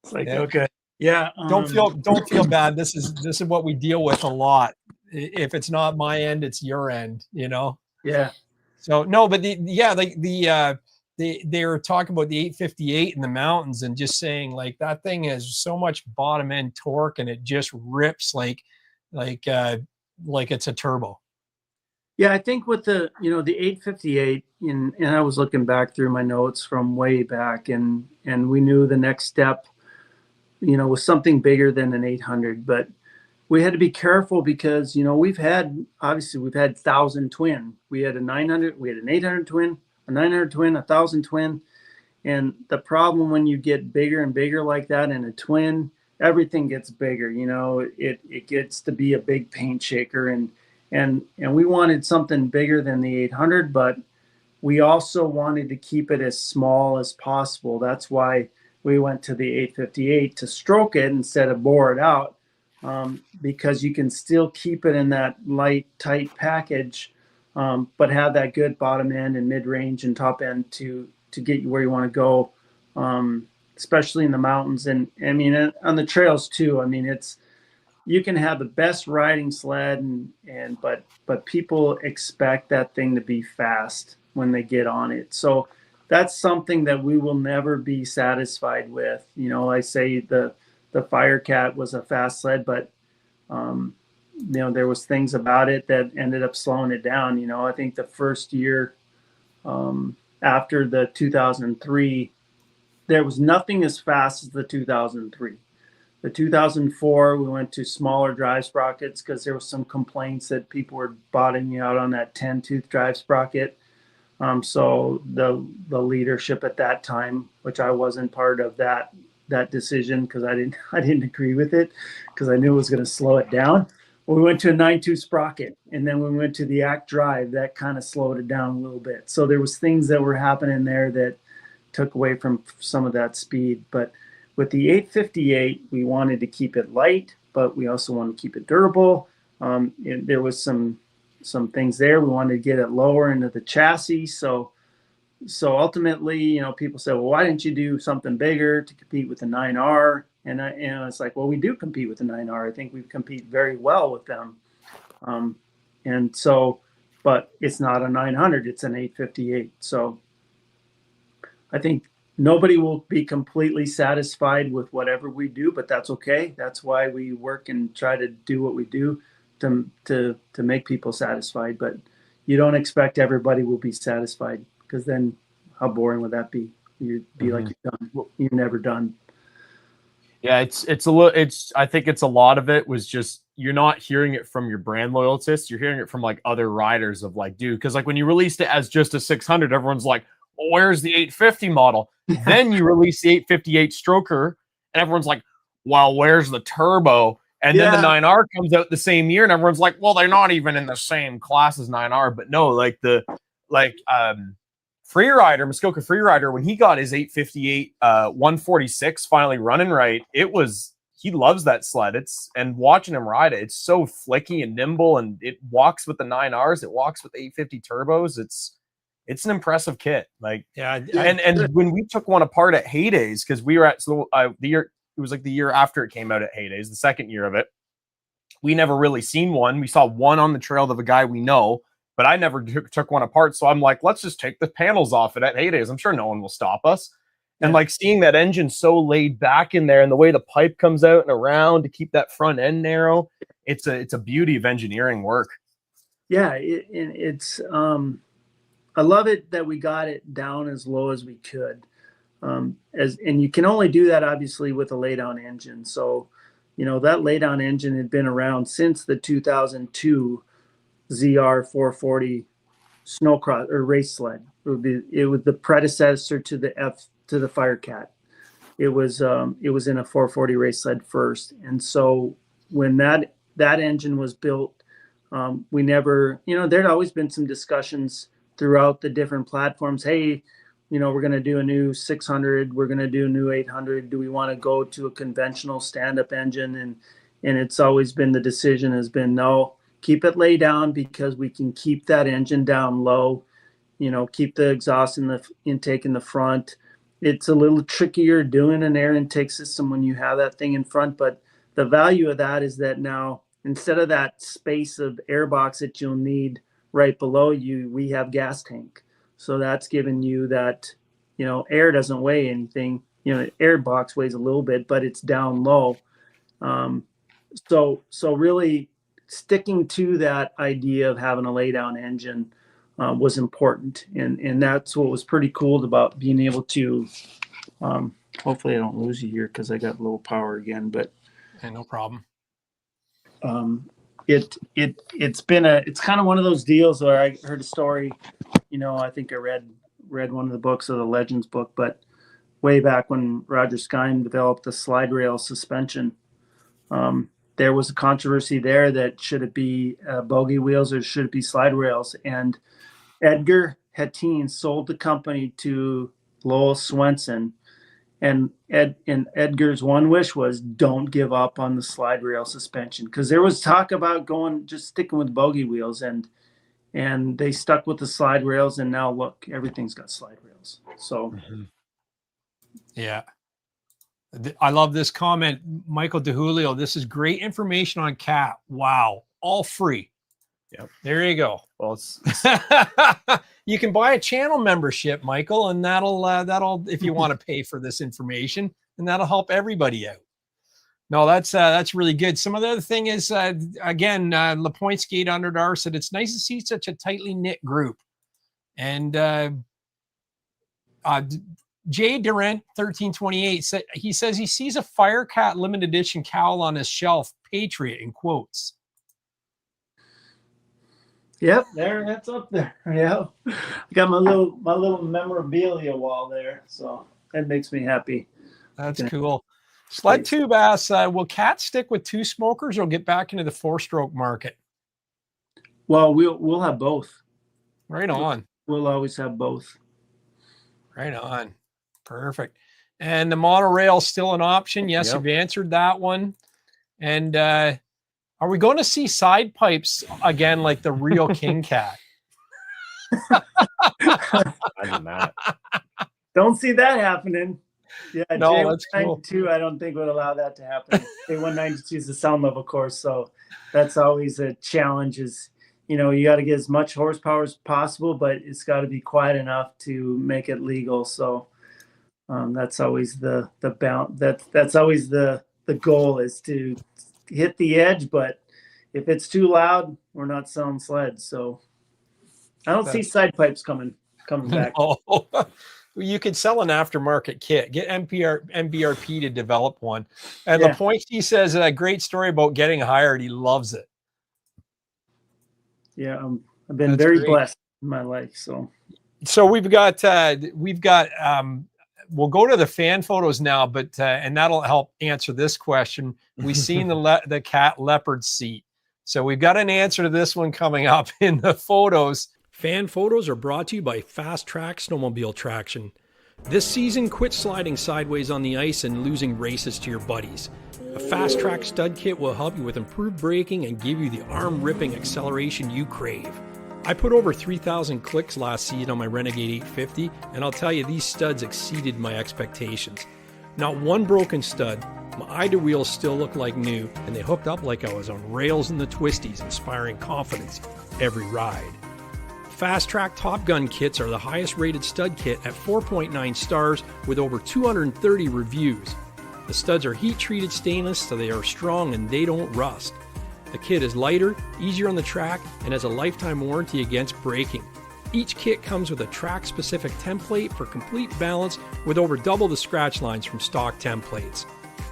It's like, Yeah. okay. Yeah. Don't feel bad. This is what we deal with a lot. If it's not my end, it's your end, you know? Yeah. So no, but they were talking about the 858 in the mountains and just saying like that thing has so much bottom end torque and it just rips like it's a turbo. Yeah, I think with the 858, and I was looking back through my notes from way back, and we knew the next step, was something bigger than an 800, but we had to be careful because we've had 1,000 twin. We had a 900, we had an 800 twin, a 900 twin, 1,000 twin, and the problem when you get bigger and bigger like that in a twin, everything gets bigger. It gets to be a big paint shaker, and we wanted something bigger than the 800, but we also wanted to keep it as small as possible. That's why we went to the 858 to stroke it instead of bore it out, because you can still keep it in that light, tight package, but have that good bottom end and mid range and top end to get you where you want to go, especially in the mountains. And I mean, on the trails too. I mean, you can have the best riding sled but people expect that thing to be fast when they get on it. So that's something that we will never be satisfied with. I say the Firecat was a fast sled, but there was things about it that ended up slowing it down. I think the first year after the 2003, there was nothing as fast as the 2003. The 2004, we went to smaller drive sprockets because there was some complaints that people were bottoming out on that 10-tooth drive sprocket. So the leadership at that time, which I wasn't part of that decision because I didn't agree with it because I knew it was going to slow it down. We went to a 9-tooth sprocket, and then when we went to the Act Drive, that kind of slowed it down a little bit. So there was things that were happening there that took away from some of that speed, but with the 858, we wanted to keep it light, but we also wanted to keep it durable. There was some things there. We wanted to get it lower into the chassis. So ultimately, people said, well, why didn't you do something bigger to compete with the 9R? And it's like, well, we do compete with the 9R. I think we compete very well with them. But it's not a 900, it's an 858. So I think nobody will be completely satisfied with whatever we do, but that's okay. That's why we work and try to do what we do to make people satisfied. But you don't expect everybody will be satisfied because then how boring would that be? You'd be like you're never done. Yeah, I think it's a lot of it was just you're not hearing it from your brand loyalists. You're hearing it from like other riders of like, dude, because like when you released it as just a 600, everyone's like, well, where's the 850 model? Then you release the 858 stroker, and everyone's like, well, where's the turbo? And then the 9R comes out the same year, and everyone's like, well, they're not even in the same class as 9R. But no, Freerider, Muskoka Freerider, when he got his 858 146 finally running right, he loves that sled. And watching him ride it, it's so flicky and nimble, and it walks with the 9Rs, it walks with 850 turbos. It's an impressive kit. Like, and when we took one apart at Heydays, because we were at the year, it was like the year after it came out at Heydays, the second year of it. We never really seen one. We saw one on the trail of a guy we know, but I never took one apart. So I'm like, let's just take the panels off it at Heydays. I'm sure no one will stop us. And like seeing that engine so laid back in there and the way the pipe comes out and around to keep that front end narrow, it's a beauty of engineering work. Yeah, it's I love it that we got it down as low as we could. And you can only do that obviously with a laydown engine. So, that laydown engine had been around since the 2002 ZR 440 snowcross or race sled. It was the predecessor to the Firecat. It was in a 440 race sled first. And so when that engine was built, we never, there'd always been some discussions throughout the different platforms. Hey, we're going to do a new 600. We're going to do a new 800. Do we want to go to a conventional stand-up engine? And it's always been, the decision has been, no, keep it lay down because we can keep that engine down low, keep the exhaust in the intake in the front. It's a little trickier doing an air intake system when you have that thing in front, but the value of that is that now instead of that space of air box that you'll need right below you, we have gas tank. So that's giving you that, air doesn't weigh anything. Air box weighs a little bit, but it's down low. So really sticking to that idea of having a lay down engine was important. And that's what was pretty cool about being able to, hopefully I don't lose you here because I got low power again, but no problem. It's kind of one of those deals where I heard a story, I think I read one of the books of the Legends book, but way back when Roger Skine developed the slide rail suspension, there was a controversy there that should it be bogey wheels or should it be slide rails? And Edgar Hetteen sold the company to Lowell Swenson, and Edgar's one wish was don't give up on the slide rail suspension, because there was talk about just sticking with bogey wheels, and they stuck with the slide rails, and now look, everything's got slide rails. So yeah. I love this comment, Michael DeJulio. This is great information on cat. Wow. All free. Yep. There you go. Well, it's you can buy a channel membership, Michael, and that'll if you want to pay for this information, and that'll help everybody out. No, that's really good. Some of the other thing is again, LaPointe Skate Under Dar said it's nice to see such a tightly knit group, and Jay Durant 1328 said he says he sees a Firecat limited edition cowl on his shelf, Patriot in quotes. Yep, that's up there. Yeah, I got my little memorabilia wall there, so that makes me happy. That's cool. Sled Tube asks, will Cat stick with two smokers or get back into the 4-stroke market? Well, we'll have both. Right on. We'll always have both. Right on. Perfect. And the monorail still an option? Yes, Yep. You've answered that one. And are we going to see side pipes again like the real King Cat? Imagine that. Don't see that happening. Yeah, No, that's cool. J192, I don't think would allow that to happen. J192 is the sound level course, so that's always a challenge. Is you got to get as much horsepower as possible, but it's got to be quiet enough to make it legal. So that's always the bound. That's always the goal, is to hit the edge. But if it's too loud, we're not selling sleds. So I don't see side pipes coming back. No. You could sell an aftermarket kit. Get MBRP to develop one. And Yeah. LaPointe, he says a great story about getting hired. He loves it. Yeah, I've been That's very great. blessed in my life. So we've got we'll go to the fan photos now, but and that'll help answer this question. We've seen the cat leopard seat. So we've got an answer to this one coming up in the photos. Fan photos are brought to you by Fast Track Snowmobile Traction. This season, quit sliding sideways on the ice and losing races to your buddies. A Fast Track stud kit will help you with improved braking and give you the arm-ripping acceleration you crave. I put over 3,000 clicks last season on my Renegade 850, and I'll tell you, these studs exceeded my expectations. Not one broken stud, my idler wheels still look like new, and they hooked up like I was on rails in the twisties, inspiring confidence every ride. Fast Track Top Gun kits are the highest rated stud kit at 4.9 stars with over 230 reviews. The studs are heat treated stainless, so they are strong and they don't rust. The kit is lighter, easier on the track, and has a lifetime warranty against breaking. Each kit comes with a track-specific template for complete balance with over double the scratch lines from stock templates.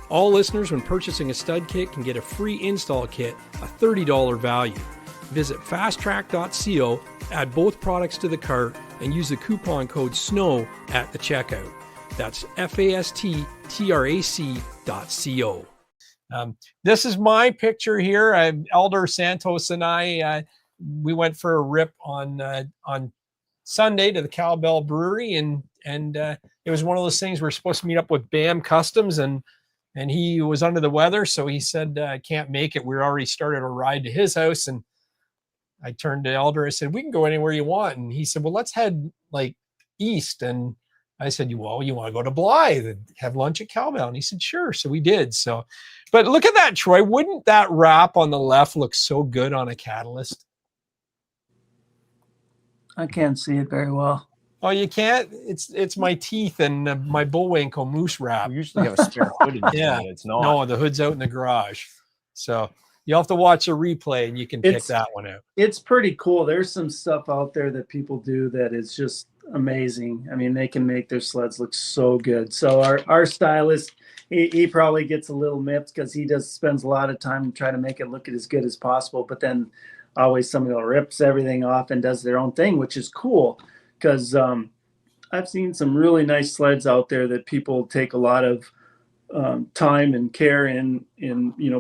All listeners, when purchasing a stud kit, can get a free install kit, a $30 value. Visit fasttrack.co, add both products to the cart, and use the coupon code SNOW at the checkout. That's fasttrac.co. This is my picture here. Elder Santos and I, we went for a rip on Sunday to the Cowbell Brewery, and it was one of those things we're supposed to meet up with BAM Customs, and he was under the weather, so he said, I can't make it. We already started a ride to his house, and I turned to Elder and said, we can go anywhere you want. And he said, well, let's head like east. And I said, well, you want to go to Blythe and have lunch at Cowbell? And he said, sure. So we did. So, but look at that, Troy. Wouldn't that wrap on the left look so good on a Catalyst? I can't see it very well. Oh, you can't? It's my teeth and my Bullwinkle moose wrap. We usually have a spare hood in Yeah. It's not. No, the hood's out in the garage. So you'll have to watch a replay and you can pick that one out. It's pretty cool. There's some stuff out there that people do that is just amazing. I mean, they can make their sleds look so good. So our stylist, he probably gets a little miffed because he spends a lot of time trying to make it look as good as possible. But then always somebody rips everything off and does their own thing, which is cool. Because I've seen some really nice sleds out there that people take a lot of time and care in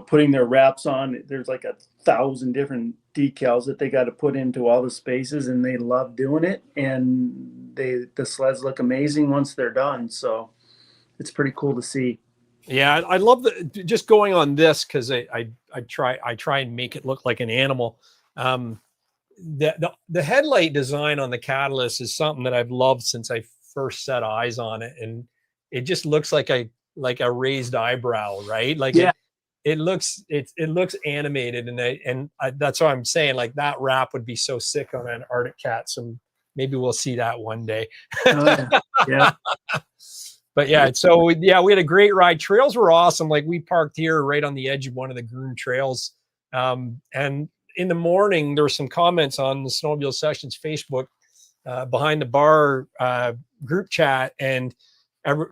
putting their wraps on. There's like 1,000 different decals that they got to put into all the spaces, and they love doing it. And the sleds look amazing once they're done. So it's pretty cool to see. Yeah, I love just going on this because I try and make it look like an animal. The headlight design on the Catalyst is something that I've loved since I first set eyes on it, and it just looks like a raised eyebrow, right? Like yeah. it looks animated, and that's what I'm saying. Like that wrap would be so sick on an Arctic Cat. So maybe we'll see that one day. Oh, yeah. But yeah, so yeah, we had a great ride. Trails were awesome. Like we parked here right on the edge of one of the groomed trails, and in the morning, there were some comments on the Snowmobile Sessions Facebook behind the bar group chat, and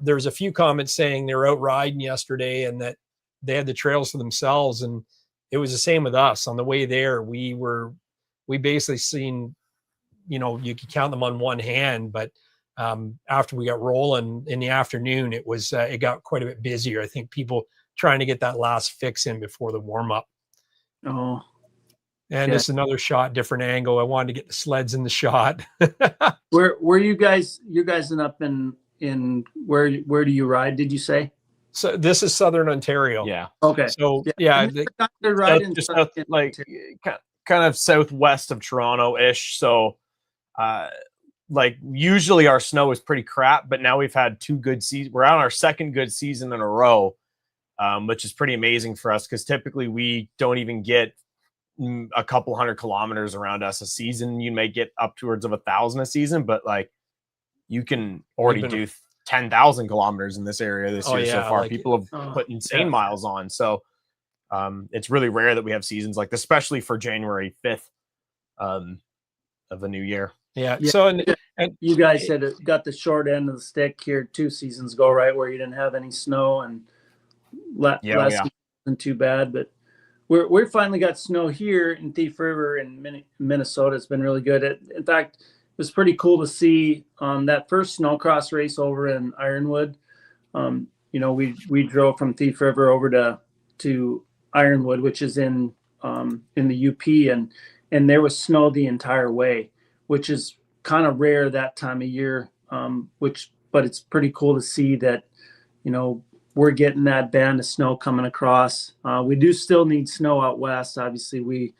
there was a few comments saying they were out riding yesterday and that they had the trails to themselves. And it was the same with us. On the way there, we basically seen, you could count them on one hand, but after we got rolling in the afternoon, it got quite a bit busier. I think people trying to get that last fix in before the warm up. Oh. And Yeah. it's another shot, different angle. I wanted to get the sleds in the shot. Where you guys up in where do you ride, did you say? So this is Southern Ontario. Yeah. Okay. So yeah, Just like kind of southwest of Toronto-ish. So like usually our snow is pretty crap, but now we've had 2 good seasons. We're on our second good season in a row, which is pretty amazing for us because typically we don't even get a couple 100 kilometers around us a season. You may get up towards of 1,000 a season, but like you can already do 10,000 kilometers in this area this year so far. Like people have put insane miles on. So it's really rare that we have seasons like this, especially for January 5th of the new year. Yeah. So and you guys had got the short end of the stick here 2 seasons ago, right, where you didn't have any snow and less wasn't too bad, but we finally got snow here in Thief River in Minnesota. It's been really good. In fact, it was pretty cool to see that first snowcross race over in Ironwood. We drove from Thief River over to Ironwood, which is in the UP, and there was snow the entire way, which is kind of rare that time of year. But it's pretty cool to see that, we're getting that band of snow coming across. We do still need snow out west. Obviously,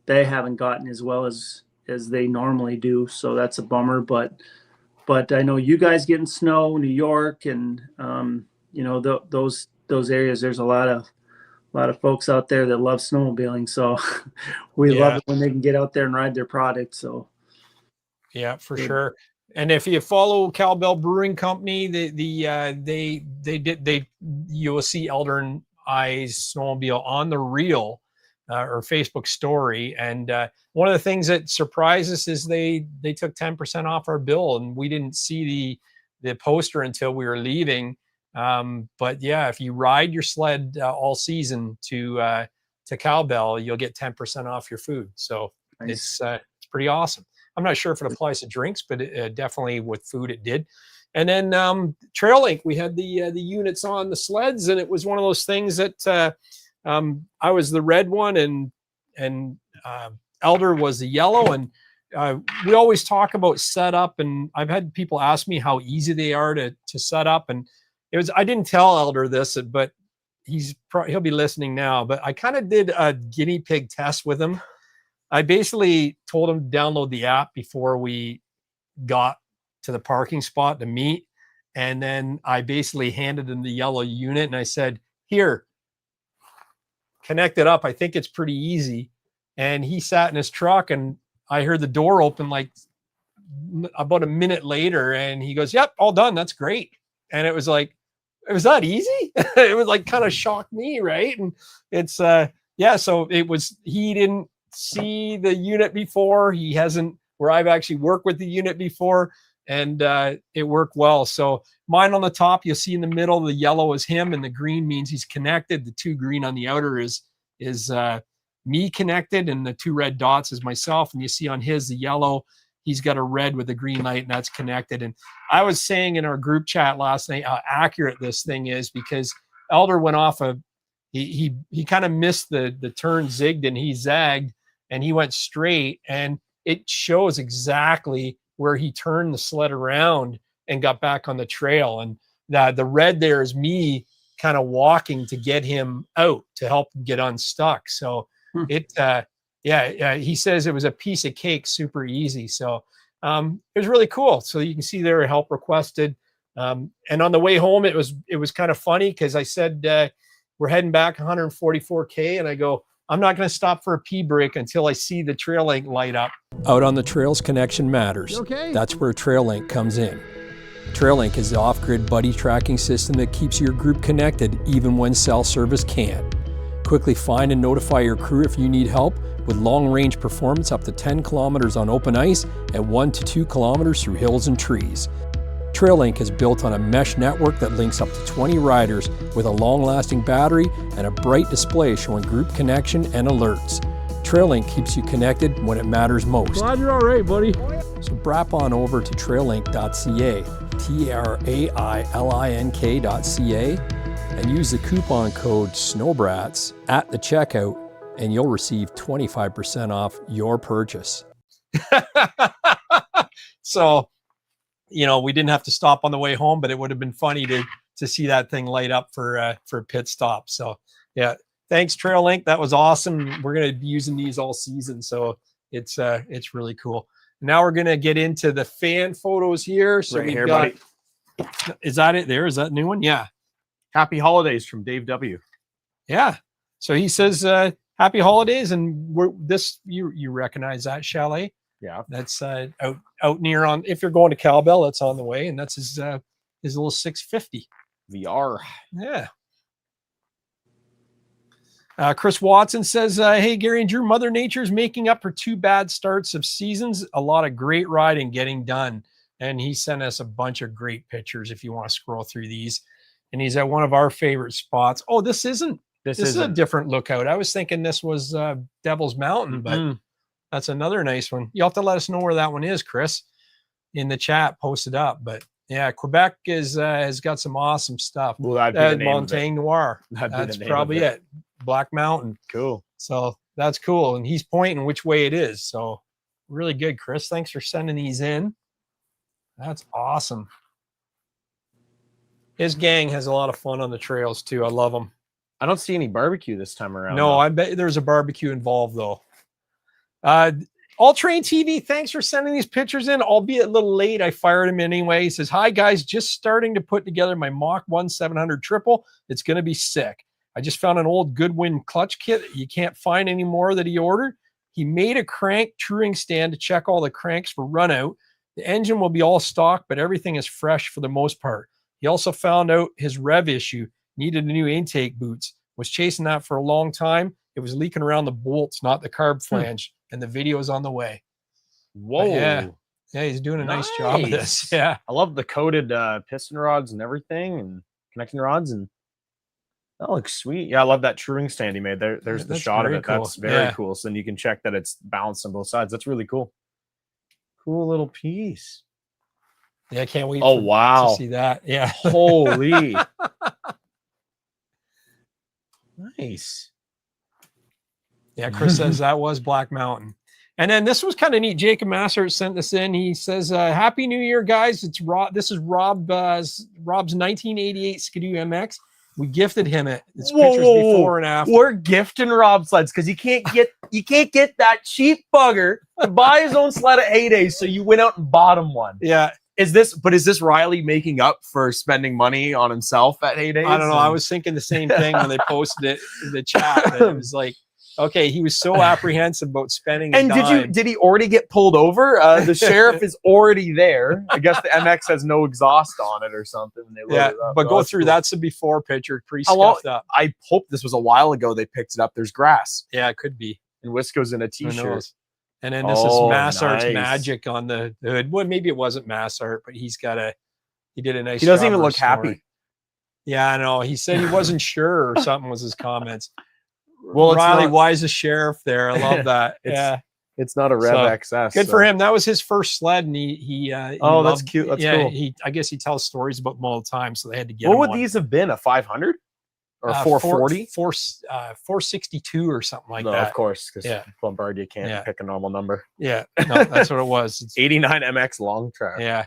they haven't gotten as well as they normally do, so that's a bummer. But I know you guys getting snow, New York, and those areas. There's a lot of folks out there that love snowmobiling, so we love it when they can get out there and ride their product. So yeah, for sure. And if you follow Cowbell Brewing Company, you will see Elder and I's snowmobile on the reel or Facebook story. And one of the things that surprised us is they took 10% off our bill, and we didn't see the poster until we were leaving. But yeah, if you ride your sled all season to Cowbell, you'll get 10% off your food. So nice. It's pretty awesome. I'm not sure if it applies to drinks, but definitely with food it did. And then Trail Link, we had the units on the sleds, and it was one of those things that I was the red one, and Elder was the yellow. And we always talk about setup, and I've had people ask me how easy they are to set up. And I didn't tell Elder this, but he'll be listening now. But I kind of did a guinea pig test with him. I basically told him to download the app before we got to the parking spot to meet. And then I basically handed him the yellow unit and I said, here, connect it up. I think it's pretty easy. And he sat in his truck and I heard the door open like about a minute later and he goes, yep, all done. That's great. And it was like, it was that easy. It was like kind of shocked me. Right. And it's, yeah, so it was, he didn't see the unit before. He hasn't, where I've actually worked with the unit before, and it worked well. So mine on the top, you'll see in the middle, the yellow is him and the green means he's connected. The 2 green on the outer is me connected, and the 2 red dots is myself. And you see on his, the yellow, he's got a red with a green light and that's connected. And I was saying in our group chat last night how accurate this thing is, because Elder went off he kind of missed the turn, zigged, and he zagged and he went straight, and it shows exactly where he turned the sled around and got back on the trail. And the red there is me kind of walking to get him out to help him get unstuck. So he says it was a piece of cake, super easy. So it was really cool. So you can see there, help requested. And on the way home, it was kind of funny because I said, we're heading back 144K. And I go, I'm not going to stop for a pee break until I see the trail link light up. Out on the trails, connection matters. Okay. That's where TrailLink comes in. TrailLink is the off-grid buddy tracking system that keeps your group connected even when cell service can't. Quickly find and notify your crew if you need help with long-range performance up to 10 kilometers on open ice and 1 to 2 kilometers through hills and trees. TrailLink is built on a mesh network that links up to 20 riders with a long-lasting battery and a bright display showing group connection and alerts. TrailLink keeps you connected when it matters most. Glad you're all right, buddy. So brap on over to traillink.ca, trailink.ca, and use the coupon code SNOWBRATS at the checkout, and you'll receive 25% off your purchase. So, we didn't have to stop on the way home, but it would have been funny to see that thing light up for a pit stop. So yeah, thanks TrailLink. That was awesome. We're going to be using these all season. So it's really cool. Now we're going to get into the fan photos here. So Right we've here, got, buddy. is that it there? Is that a new one? Yeah. Happy holidays from Dave W. Yeah. So he says, happy holidays. And you recognize that chalet? Yeah. That's out near on, if you're going to Cowbell, that's on the way. And that's his little 650. VR. Yeah. Chris Watson says, hey, Gary and Drew, Mother Nature's making up for 2 bad starts of seasons. A lot of great riding getting done. And he sent us a bunch of great pictures if you want to scroll through these. And he's at one of our favorite spots. Oh, this is a different lookout. I was thinking this was Devil's Mountain, but that's another nice one. You'll have to let us know where that one is, Chris, in the chat, post it up. But yeah, Quebec has got some awesome stuff. Well, that'd be the name Montagne Noir. That's probably it. Black Mountain. Cool. So that's cool. And he's pointing which way it is. So really good, Chris. Thanks for sending these in. That's awesome. His gang has a lot of fun on the trails too. I love them. I don't see any barbecue this time around. No, I bet there's a barbecue involved though. All Train TV, thanks for sending these pictures in, albeit a little late. I fired him anyway. He says, hi guys, just starting to put together my Mach 1 700 triple. It's going to be sick. I just found an old Goodwin clutch kit you can't find anymore that he ordered. He made a crank touring stand to check all the cranks for run out. The engine will be all stock, but everything is fresh for the most part. He also found out his rev issue, needed a new intake boots, was chasing that for a long time. It was leaking around the bolts, not the carb flange. And the video is on the way. Whoa. Yeah, he's doing a nice job of this. Yeah. I love the coated piston rods and everything and connecting rods, and that looks sweet. Yeah, I love that touring stand he made. There's the shot of it. Cool. That's very cool. So then you can check that it's balanced on both sides. That's really cool. Cool little piece. Yeah, I can't wait to see that. Yeah. Holy. Nice. Yeah, Chris says that was Black Mountain. And then this was kind of neat. Jacob Masser sent this in. He says, Happy New Year, guys. It's Rob. This is Rob's 1988 Skidoo MX. We gifted him it. It's Whoa, pictures whoa, whoa. before and after. We're gifting Rob sleds because you can't get that cheap bugger to buy his own sled at Heyday, so you went out and bought him one. Yeah. Is this Riley making up for spending money on himself at Heyday? I don't know. I was thinking the same thing when they posted it in the chat. That it was like, okay, he was so apprehensive about spending. And did he already get pulled over? The sheriff is already there. I guess the MX has no exhaust on it or something. They loaded it up. But go That's through. cool. That's the before picture, pretty How long- scuffed up. I hope this was a while ago they picked it up. There's grass. Yeah, it could be. And Wisco's in a Who t-shirt. knows? And then this Oh, is Mass Art's nice. magic on the hood. Well, maybe it wasn't Mass Art, but he did a nice. He doesn't job even of look happy. restoring. Yeah, I know. He said he wasn't sure or something was his comments. Well, it's Riley, not- why is the sheriff there? I love that. It's- It's not a Rev So, XS. Good so- for him. That was his first sled, and he Oh, that's cute. That's cool. I guess he tells stories about them all the time, so they had to get What him would one. these have been? A 500 or 440? 462 or something like No, that. of course, because Yeah. Bombardier can't Yeah. pick a normal number. Yeah, no, that's what it was. It's, 89 MX long track. yeah,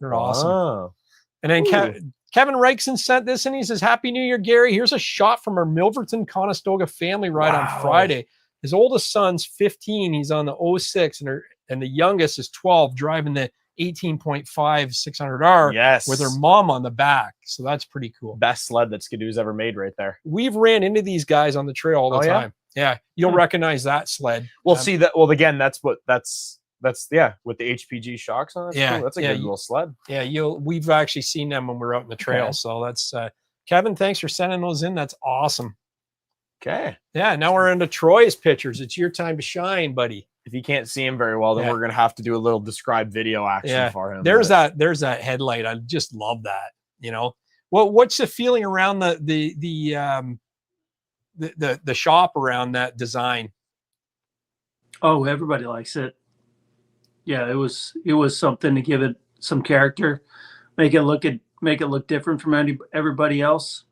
they're awesome. Wow. And then Ooh. Kevin Reichson sent this and he says, Happy New Year, Gary. Here's a shot from our Milverton Conestoga family ride on Wow. Friday. His oldest son's 15. He's on the 06, and the youngest is 12, driving the 18.5 600R Yes. with her mom on the back. So that's pretty cool. Best sled that Skidoo's ever made right there. We've ran into these guys on the trail all the Oh, yeah? time. Yeah. You'll Hmm. recognize that sled. Well, Um, see that. Well, again, that's yeah, with the HPG shocks on it. Yeah, That's a yeah, good little sled. Yeah, we've actually seen them when we're out in the trail. Okay. So that's Kevin, thanks for sending those in. That's awesome. Okay. Yeah, now we're into Troy's pictures. It's your time to shine, buddy. If you can't see him very well, then Yeah. we're gonna have to do a little described video action Yeah. for him. There's but- that headlight. I just love that. What's the feeling around the shop around that design? Oh, everybody likes it. Yeah, it was something to give it some character, make it look different from everybody else.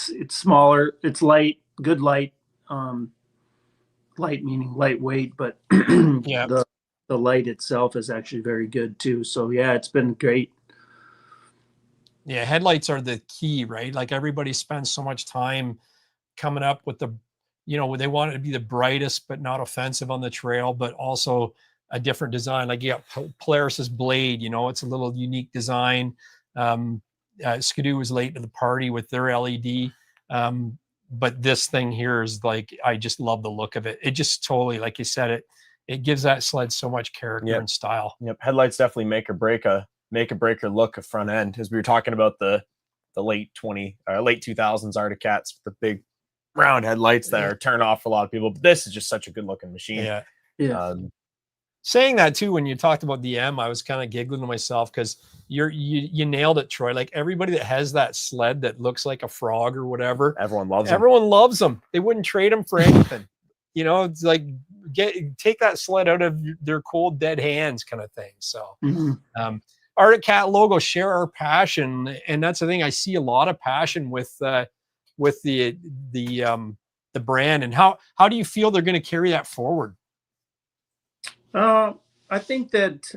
It's smaller, it's light, good light. Light meaning lightweight, but Yeah. the light itself is actually very good too. So yeah, it's been great. Yeah, headlights are the key, right? Like everybody spends so much time coming up with they want it to be the brightest but not offensive on the trail, but also a different design. Like you got Polaris's blade, it's a little unique design. Skidoo was late to the party with their LED. But this thing here is like, I just love the look of it. It just totally, like you said, it gives that sled so much character Yep. and style. Yep, headlights definitely make or break your look of front end. As we were talking about the late 2000s Articats with the big round headlights that are turn off for a lot of people. But this is just such a good looking machine. Yeah. Yeah. Saying that too, when you talked about the M, I was kind of giggling to myself because you nailed it, Troy. Like everybody that has that sled that looks like a frog or whatever, Everyone loves them. everyone loves them. They wouldn't trade them for anything. It's like take that sled out of their cold dead hands kind of thing. So Arctic Cat logo, share our passion, and that's the thing. I see a lot of passion with the brand. And how do you feel they're going to carry that forward? I think that,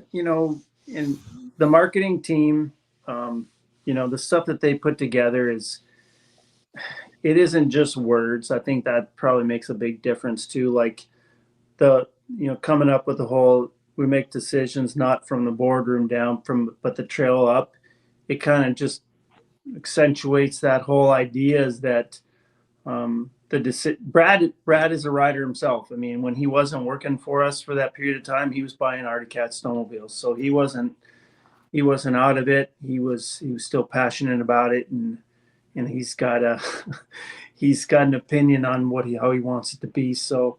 in the marketing team, the stuff that they put together it isn't just words. I think that probably makes a big difference too. Like coming up with the whole, we make decisions not from the boardroom down but the trail up. It kind of just accentuates that whole idea is that, Brad is a rider himself. I mean, when he wasn't working for us for that period of time, he was buying Arctic Cat snowmobiles. So he wasn't out of it. He was still passionate about it, and he's got an opinion on how he wants it to be. So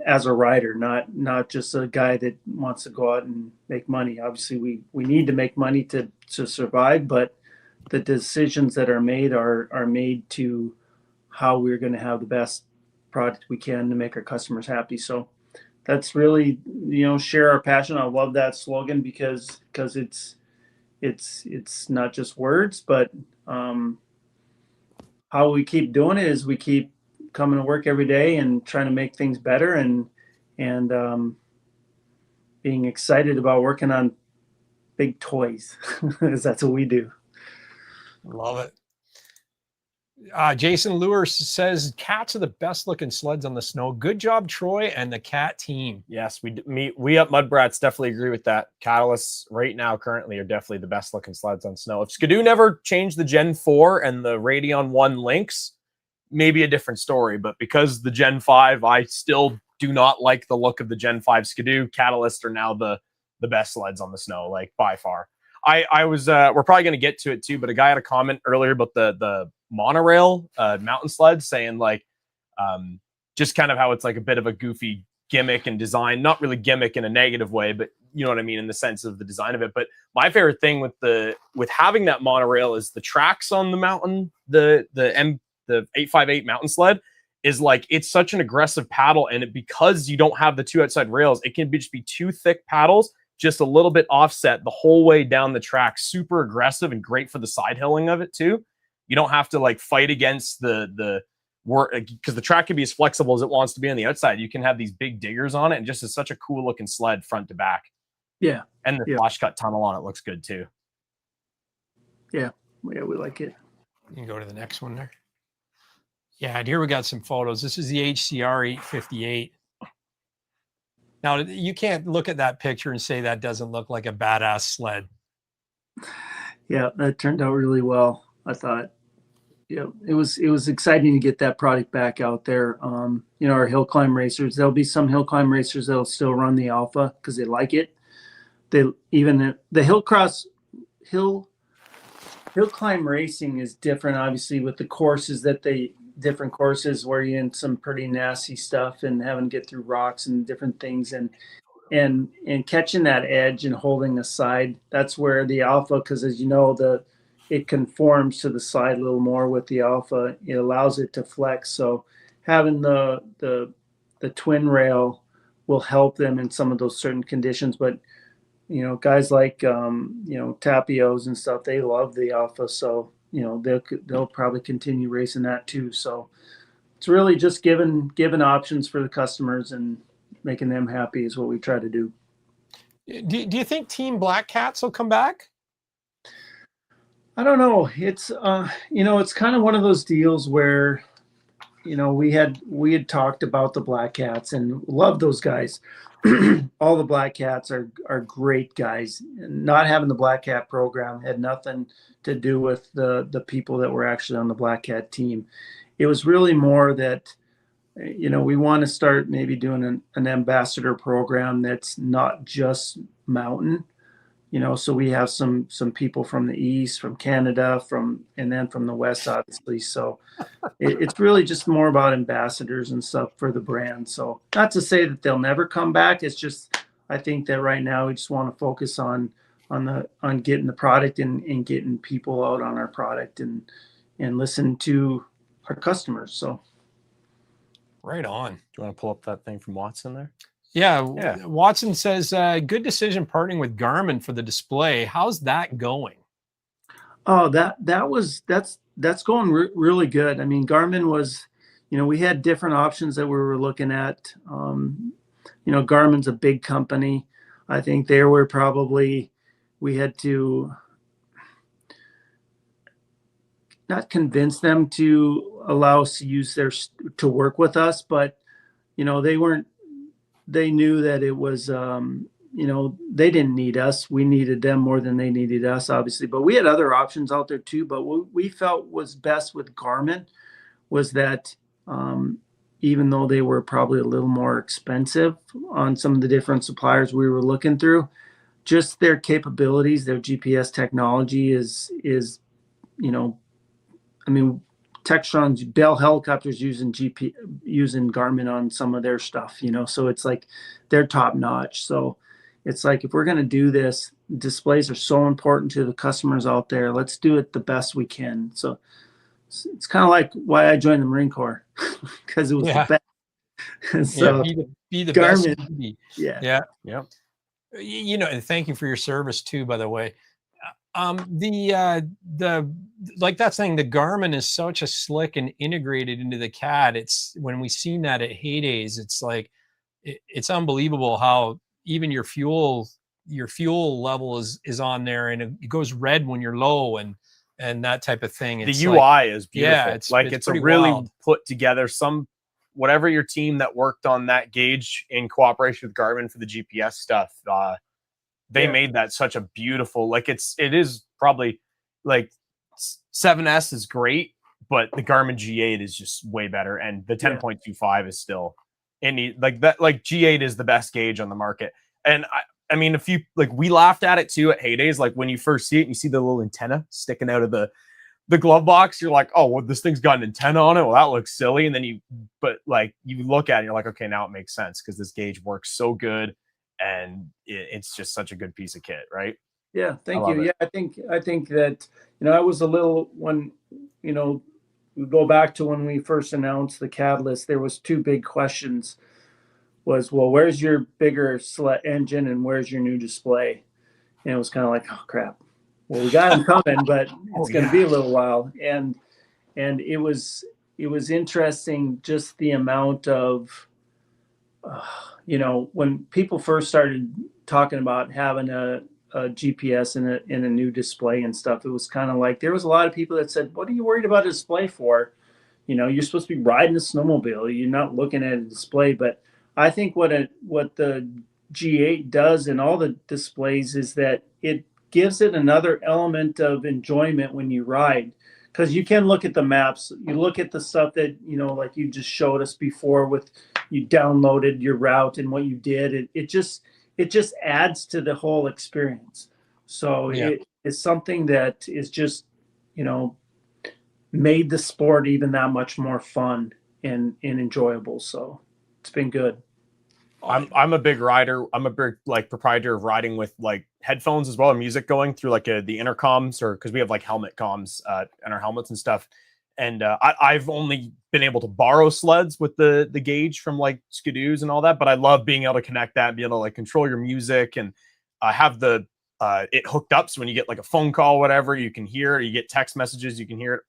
as a rider, not just a guy that wants to go out and make money. Obviously we need to make money to survive, but the decisions that are made to how we're going to have the best product we can to make our customers happy. So that's really, share our passion. I love that slogan because it's not just words, but how we keep doing it is we keep coming to work every day and trying to make things better and being excited about working on big toys because that's what we do. Love it. Jason Lewis says cats are the best looking sleds on the snow. Good job, Troy and the cat team. Yes, we up Mudbrats definitely agree with that. Catalysts right now currently are definitely the best looking sleds on snow. If Skidoo never changed the Gen 4 and the Radeon 1 links, maybe a different story. But because the Gen 5, I still do not like the look of the Gen 5 Skidoo. Catalysts are now the best sleds on the snow, like by far. I was we're probably going to get to it too, but a guy had a comment earlier about the monorail mountain sled, saying like just kind of how it's like a bit of a goofy gimmick and design, not really gimmick in a negative way, but you know what I mean in the sense of the design of it. But my favorite thing with having that monorail is the tracks on the mountain, the 858 mountain sled is like, it's such an aggressive paddle, and because you don't have the two outside rails, it can just be two thick paddles, just a little bit offset the whole way down the track. Super aggressive and great for the side hilling of it too. You don't have to like fight against the work, because the track can be as flexible as it wants to be on the outside. You can have these big diggers on it, and just is such a cool looking sled front to back. Yeah. And the flash cut tunnel on it looks good too. Yeah, we like it. You can go to the next one there. Yeah, and here we got some photos. This is the HCR 858. Now, you can't look at that picture and say that doesn't look like a badass sled. Yeah, that turned out really well, I thought. Yeah, it was exciting to get that product back out there. You know, our hill climb racers, there'll be some hill climb racers that'll still run the Alpha because they like it. They even the hill climb racing is different, obviously, with the courses different courses where you're in some pretty nasty stuff and having to get through rocks and different things, and catching that edge and holding a side. That's where the Alpha, because as you know, it conforms to the side a little more with the Alpha. It allows it to flex. So having the twin rail will help them in some of those certain conditions. But you know, guys like Tapios and stuff, they love the Alpha. So you know, they'll probably continue racing that too. So it's really just giving options for the customers and making them happy is what we try to do. Do you think Team Black Cats will come back? I don't know. It's it's kind of one of those deals where, you know, we had talked about the Black Cats and love those guys. All the Black Cats are great guys. Not having the Black Cat program had nothing to do with the people that were actually on the Black Cat team. It was really more that, you know, we want to start maybe doing an ambassador program that's not just mountain, you know, so we have some people from the East, from Canada, and then from the West, obviously. So it's really just more about ambassadors and stuff for the brand. So not to say that they'll never come back. It's just, I think that right now we just want to focus on getting the product and getting people out on our product and listen to our customers. So. Right on. Do you want to pull up that thing from Watson there? Yeah. Watson says, good decision partnering with Garmin for the display. How's that going? Oh, that's going really good. I mean, Garmin was, you know, we had different options that we were looking at. You know, Garmin's a big company. I think we had to not convince them to allow us to use to work with us, but, you know, they knew that it was, you know, they didn't need us. We needed them more than they needed us, obviously. But we had other options out there too. But what we felt was best with Garmin was that even though they were probably a little more expensive on some of the different suppliers we were looking through, just their capabilities, their GPS technology is, you know, I mean, Textron's Bell Helicopters using Garmin on some of their stuff, you know, so it's like they're top notch. So it's like, if we're going to do this, displays are so important to the customers out there. Let's do it the best we can. So it's kind of like why I joined the Marine Corps, because it was the best. So be the Garmin, best. Yeah. You know, and thank you for your service too, by the way. The like that saying, the Garmin is such a slick and integrated into the CAD. It's when we seen that at Heydays, it's like it's unbelievable how even your fuel level is on there, and it goes red when you're low, and and that type of thing. The It's UI like, is beautiful. yeah, It's a pretty really wild. put together. Whatever your team that worked on that gauge in cooperation with Garmin for the GPS stuff, they made that such a beautiful, like it is probably like 7S is great, but the Garmin G8 is just way better. And the 10.25 is still like G8 is the best gauge on the market. And I mean, we laughed at it too at Heydays. Like when you first see it, you see the little antenna sticking out of the glove box. You're like, oh, well, this thing's got an antenna on it. Well, that looks silly. And then you look at it and you're like, okay, now it makes sense because this gauge works so good. And it's just such a good piece of kit, right? Yeah, thank you. Yeah, I think that, I was a little, when, we go back to when we first announced the Catalyst, there was two big questions. Was, well, where's your bigger engine and where's your new display? And it was kind of like, oh crap. Well, we got them coming, but it's going to be a little while. And it was interesting, just the amount of, when people first started talking about having a GPS in a new display and stuff, it was kind of like, there was a lot of people that said, what are you worried about a display for? You're supposed to be riding a snowmobile. You're not looking at a display. But I think what the G8 does in all the displays is that it gives it another element of enjoyment when you ride, because you can look at the maps, you look at the stuff that, like you just showed us before with, you downloaded your route and what you did. It just adds to the whole experience. So it is something that is just, made the sport even that much more fun and enjoyable. So it's been good. I'm a big rider. I'm a big proprietor of riding with headphones as well, and music going through the intercoms, or because we have helmet comms in our helmets and stuff. And I've only been able to borrow sleds with the gauge from Skidoos and all that, but I love being able to connect that and be able to control your music and have the it hooked up. So when you get a phone call, whatever, you can hear it. You get text messages, you can hear it.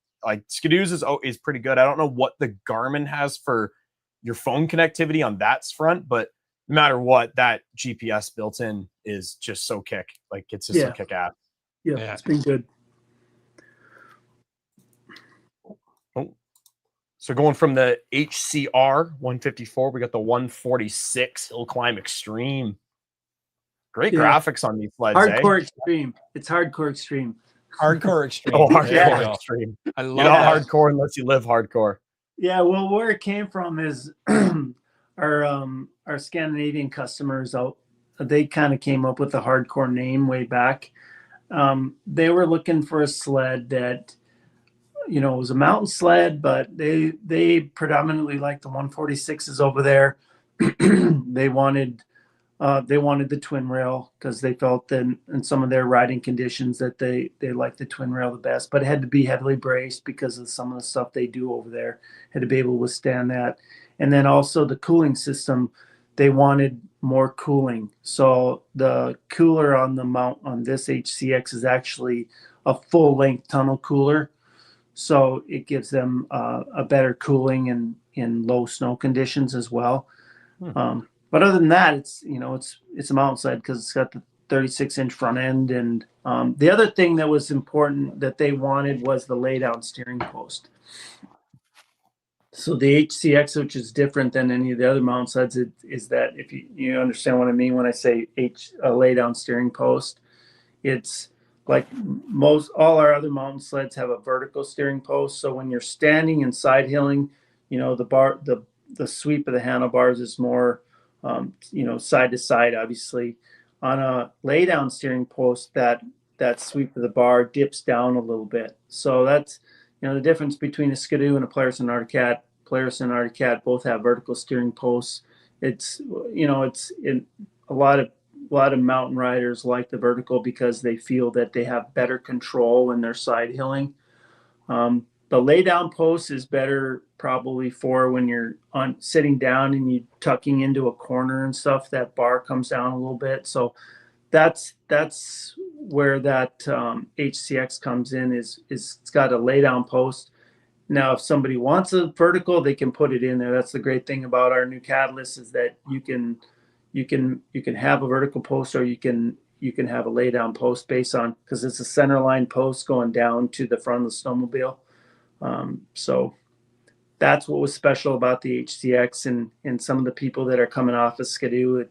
Skidoos is pretty good. I don't know what the Garmin has for your phone connectivity on that front, but no matter what, that GPS built in is just so kick. It's just a kick app. Yeah, it's been good. Oh, so going from the HCR 154, we got the 146 Hill Climb Extreme. Great graphics on these sleds. Hardcore Extreme. It's hardcore extreme. Hardcore Extreme. Oh, hardcore extreme. I love You're not hardcore unless you live hardcore. Yeah, well, where it came from is our Scandinavian customers they kind of came up with the hardcore name way back. They were looking for a sled that, it was a mountain sled, but they predominantly like the 146s over there. They wanted the twin rail because they felt that in some of their riding conditions that they liked the twin rail the best, but it had to be heavily braced because of some of the stuff they do over there. Had to be able to withstand that. And then also the cooling system, they wanted more cooling. So the cooler on the mount on this HCX is actually a full length tunnel cooler. So it gives them a better cooling in low snow conditions as well. But other than that, it's a mountain sled because it's got the 36-inch front end. And the other thing that was important that they wanted was the lay-down steering post. So the HCX, which is different than any of the other mountain sleds, is that if you understand what I mean when I say a lay-down steering post, it's like all our other mountain sleds have a vertical steering post. So when you're standing and side hilling, the sweep of the handlebars is more side to side. Obviously, on a lay down steering post, that sweep of the bar dips down a little bit. So that's the difference between a Skidoo and a Polaris and Arctic Cat. Polaris and Arctic Cat both have vertical steering posts. It's in a lot of mountain riders like the vertical because they feel that they have better control when they're side hilling. The lay down post is better probably for when you're sitting down and you tucking into a corner and stuff. That bar comes down a little bit. So that's where that HCX comes in. Is it's got a lay down post. Now, if somebody wants a vertical, they can put it in there. That's the great thing about our new Catalyst is that you can have a vertical post, or you can you can have a lay down post based on, because it's a center line post going down to the front of the snowmobile. So that's what was special about the HCX, and some of the people that are coming off of Skidoo,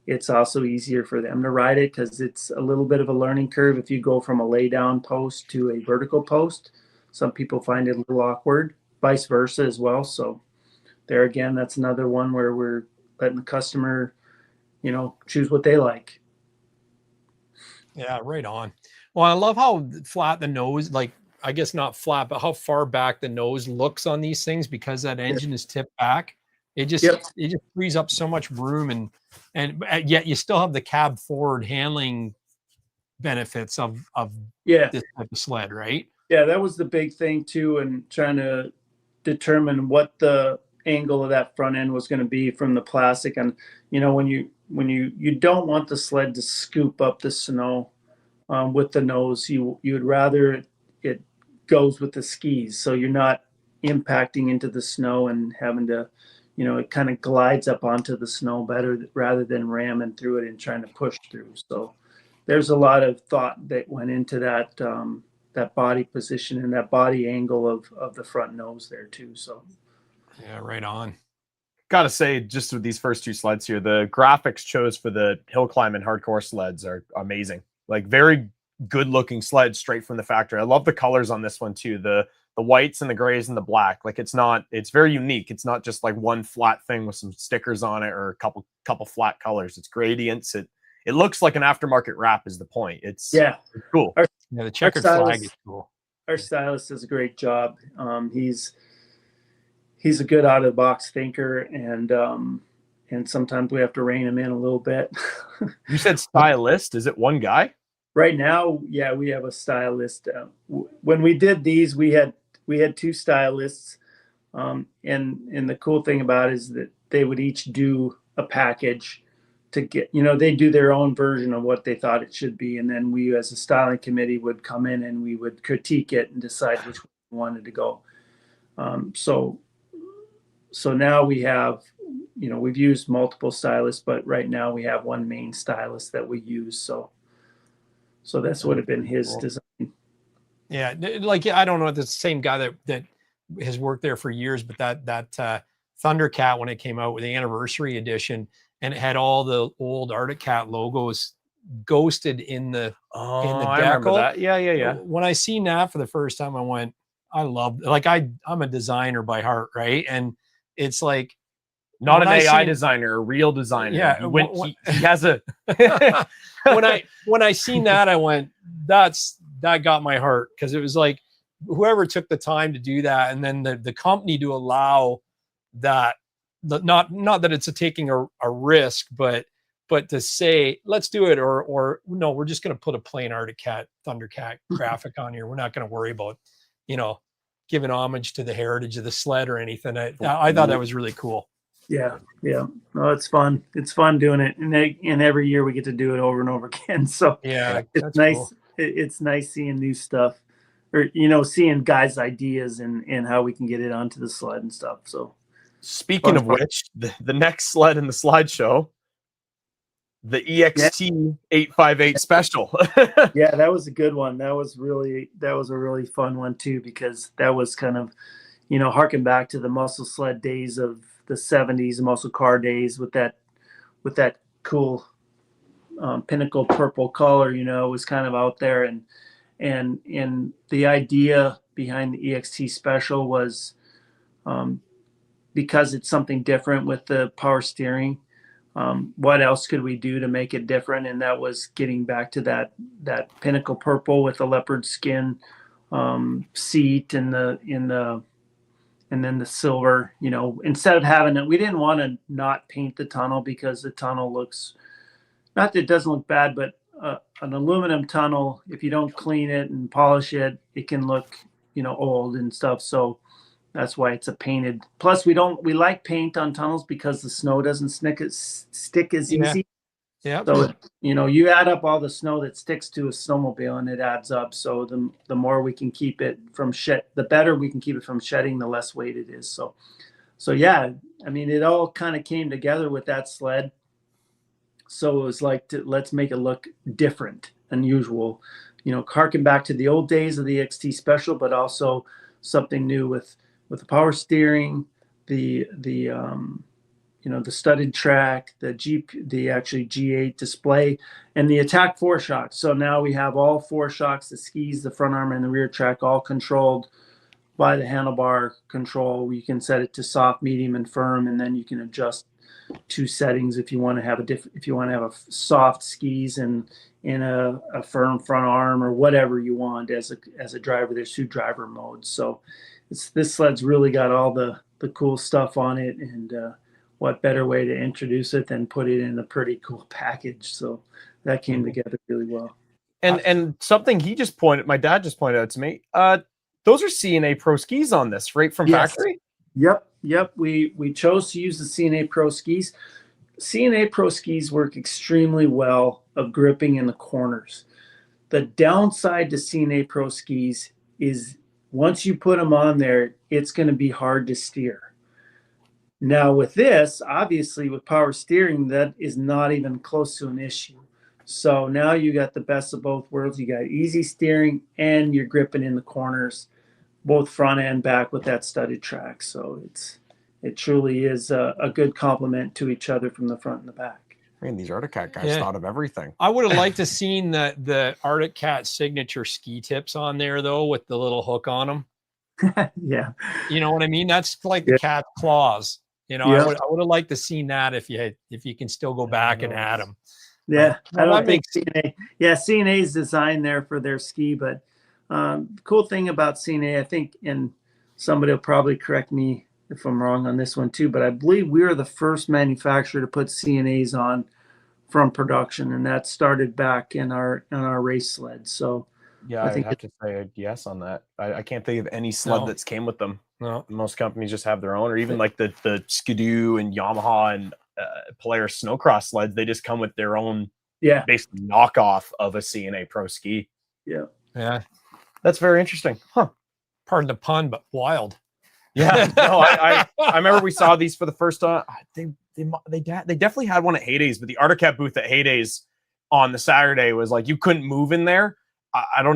it's also easier for them to ride it because it's a little bit of a learning curve if you go from a lay down post to a vertical post. Some people find it a little awkward, vice versa as well. So there again, that's another one where we're letting the customer, choose what they like. Yeah, right on. Well, I love how flat the nose, like, I guess not flat, but how far back the nose looks on these things because that engine is tipped back. It just frees up so much room, and yet you still have the cab forward handling benefits of this type of sled, right? Yeah, that was the big thing too, and trying to determine what the angle of that front end was going to be from the plastic. And when you don't want the sled to scoop up the snow with the nose, you would rather it goes with the skis, so you're not impacting into the snow and having to, it kind of glides up onto the snow better rather than ramming through it and trying to push through. So there's a lot of thought that went into that that body position and that body angle of the front nose there too. So yeah, right on. Gotta say, just with these first two sleds here, the graphics chose for the hill climb and hardcore sleds are amazing. Like, very good looking sled straight from the factory. I love the colors on this one too. The whites and the grays and the black. Like, it's very unique. It's not just like one flat thing with some stickers on it or a couple flat colors. It's gradients. It looks like an aftermarket wrap is the point. It's cool. The checkered flag is cool. Our stylist does a great job. He's a good out of the box thinker, and sometimes we have to rein him in a little bit. You said stylist. Is it one guy? Right now, yeah, we have a stylist. When we did these, we had two stylists, and the cool thing about it is that they would each do a package to get, they do their own version of what they thought it should be, and then we, as a styling committee, would come in and we would critique it and decide which one we wanted to go. So now we have, we've used multiple stylists, but right now we have one main stylist that we use. So that's would have been his design. Yeah, like, I don't know if it's the same guy that has worked there for years, but that Thundercat, when it came out with the anniversary edition, and it had all the old Arctic Cat logos ghosted in the decal. I remember that. Yeah. When I seen that for the first time, I went, I love, like, I'm a designer by heart, right? And it's like, not an AI designer, a real designer. Yeah, he has a. when I seen that, I went, that got my heart, because it was like, whoever took the time to do that, and then the company to allow that, not that it's taking a risk, but to say, let's do it, or no, we're just going to put a plain Arctic Cat Thundercat graphic on here. We're not going to worry about, giving homage to the heritage of the sled or anything. I thought that was really cool. Yeah. No, it's fun. It's fun doing it, and every year we get to do it over and over again. So yeah, it's nice. Cool. It's nice seeing new stuff, or seeing guys' ideas and how we can get it onto the sled and stuff. So speaking of which, the next sled in the slideshow, the EXT 858 special. Yeah, that was a good one. That was a really fun one too, because that was kind of, harking back to the muscle sled days of the 70s, the muscle car days, with that cool pinnacle purple color, was kind of out there, and the idea behind the EXT special was, because it's something different with the power steering. What else could we do to make it different? And that was getting back to that pinnacle purple with the leopard skin seat and then the silver. Instead of having it, we didn't want to not paint the tunnel, because the tunnel looks, not that it doesn't look bad, but an aluminum tunnel, if you don't clean it and polish it, it can look old and stuff. So that's why it's a painted. Plus, we like paint on tunnels because the snow doesn't stick as easy. Yeah. So you add up all the snow that sticks to a snowmobile, and it adds up. So the more we can keep it from the better we can keep it from shedding, the less weight it is. So yeah, I mean, it all kind of came together with that sled. So it was like, let's make it look different, unusual, harken back to the old days of the XT Special, but also something new with the power steering, the the studded track, the actually G8 display, and the Attack 4 shocks. So now we have all 4 shocks, the skis, the front arm, and the rear track, all controlled by the handlebar control. You can set it to soft, medium, and firm, and then you can adjust 2 settings if you want to have a soft skis and in a firm front arm, or whatever you want as a driver. There's 2 driver modes. So this sled's really got all the cool stuff on it, and what better way to introduce it than put it in a pretty cool package. So that came together really well. And something my dad just pointed out to me, those are CNA Pro skis on this, right from factory? Yep. We chose to use the CNA Pro skis. CNA Pro skis work extremely well of gripping in the corners. The downside to CNA Pro skis is once you put them on there, it's going to be hard to steer. Now with this, obviously with power steering, that is not even close to an issue. So now you got the best of both worlds. You got easy steering and you're gripping in the corners, both front and back with that studded track. So it truly is a good complement to each other from the front and the back. I mean, these Arctic Cat guys thought of everything. I would have liked to seen the Arctic Cat signature ski tips on there though, with the little hook on them. Yeah. You know what I mean? That's like the cat claws. I would have liked to seen that if you can still go back and add them. Yeah. I don't think makes CNA's designed there for their ski, but the cool thing about CNA, I think, and somebody will probably correct me if I'm wrong on this one too, but I believe we were the first manufacturer to put CNAs on from production, and that started back in our race sled. So yeah, I think I have to say yes on that. I can't think of any sled that's came with them. No, most companies just have their own, or even like the Skidoo and Yamaha and Polaris snowcross sleds. They just come with their own, basically knockoff of a CNA Pro ski. Yeah, that's very interesting. Huh? Pardon the pun, but wild. Yeah, no, I remember we saw these for the first time. They definitely had one at Heydays, but the Arctic Cat booth at Heydays on the Saturday was like you couldn't move in there. I don't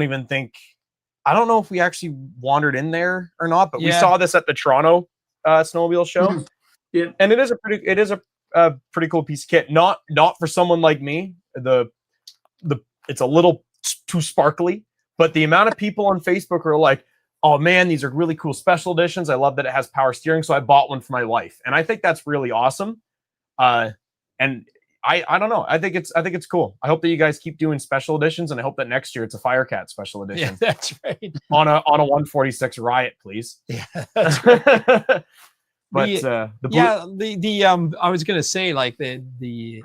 know if we actually wandered in there or not, but we saw this at the Toronto Snowmobile show. Yeah, and it is a pretty cool piece of kit. Not for someone like me. It's a little too sparkly, but the amount of people on Facebook are like, oh man, these are really cool special editions. I love that it has power steering, so I bought one for my wife, and I think that's really awesome. And I don't know. I think it's cool. I hope that you guys keep doing special editions, and I hope that next year it's a Firecat special edition. Yeah, that's right. on a 146 Riot, please. Yeah, that's right. But I was gonna say, like the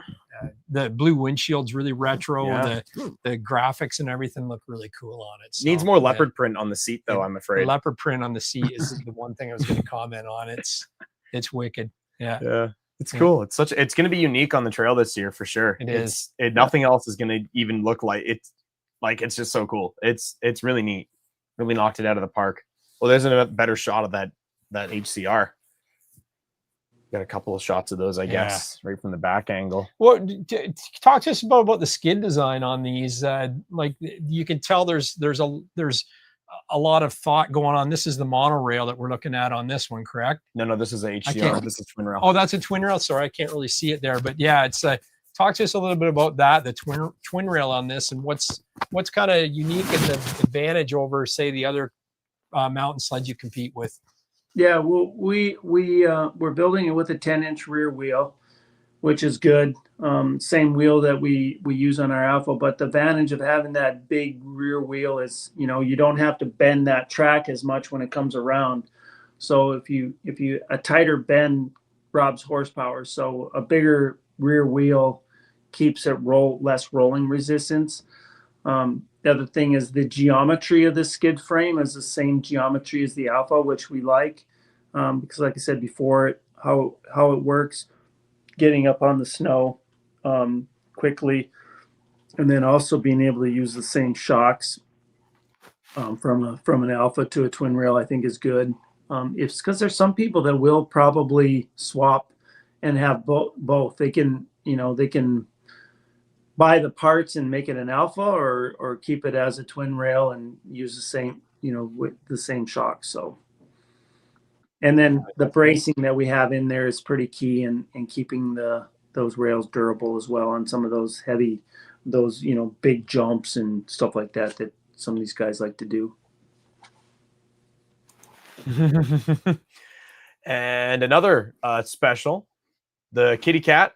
blue windshield's really retro. Yeah. The graphics and everything look really cool on it. So, needs more leopard print on the seat, though. I'm afraid the leopard print on the seat is the one thing I was going to comment on. It's wicked. Yeah. It's cool. It's going to be unique on the trail this year for sure. It is. Nothing else is going to even look like it. Like, it's just so cool. It's really neat. Really knocked it out of the park. Well, there's a better shot of that HCR. Got a couple of shots of those, I guess, right from the back angle. Well, talk to us about the skid design on these. Like, you can tell there's a lot of thought going on. This is the monorail that we're looking at on this one, correct? No, this is a HCR. This is twin rail. Oh, that's a twin rail. Sorry, I can't really see it there, but yeah, it's talk to us a little bit about that, the twin rail on this, and what's kind of unique and the advantage over, say, the other mountain sleds you compete with. Yeah, well, we're building it with a 10-inch rear wheel, which is good. Same wheel that we use on our Alpha, but the advantage of having that big rear wheel is, you don't have to bend that track as much when it comes around. So a tighter bend robs horsepower. So a bigger rear wheel keeps it less rolling resistance. The other thing is the geometry of the skid frame is the same geometry as the Alpha, which we like, because like I said before, how it works, getting up on the snow quickly, and then also being able to use the same shocks from an Alpha to a twin rail, I think is good. It's because there's some people that will probably swap and have both. They can buy the parts and make it an alpha, or keep it as a twin rail and use the same, with the same shock. So, and then the bracing that we have in there is pretty key in keeping those rails durable as well on some of those heavy, big jumps and stuff like that some of these guys like to do. And another special, the kitty cat.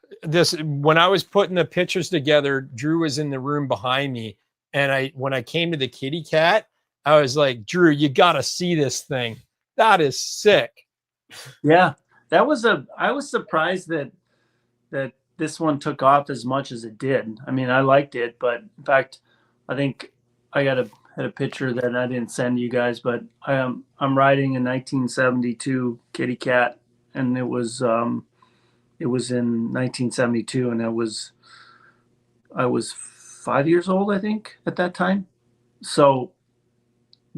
When I was putting the pictures together, Drew was in the room behind me, and when I came to the kitty cat, I was like, Drew, you got to see this thing. That is sick. Yeah, I was surprised that this one took off as much as it did. I mean, I liked it, but in fact, I think I had a picture that I didn't send you guys, but I'm riding a 1972 kitty cat, and it was in 1972, and I was 5 years old, I think, at that time. So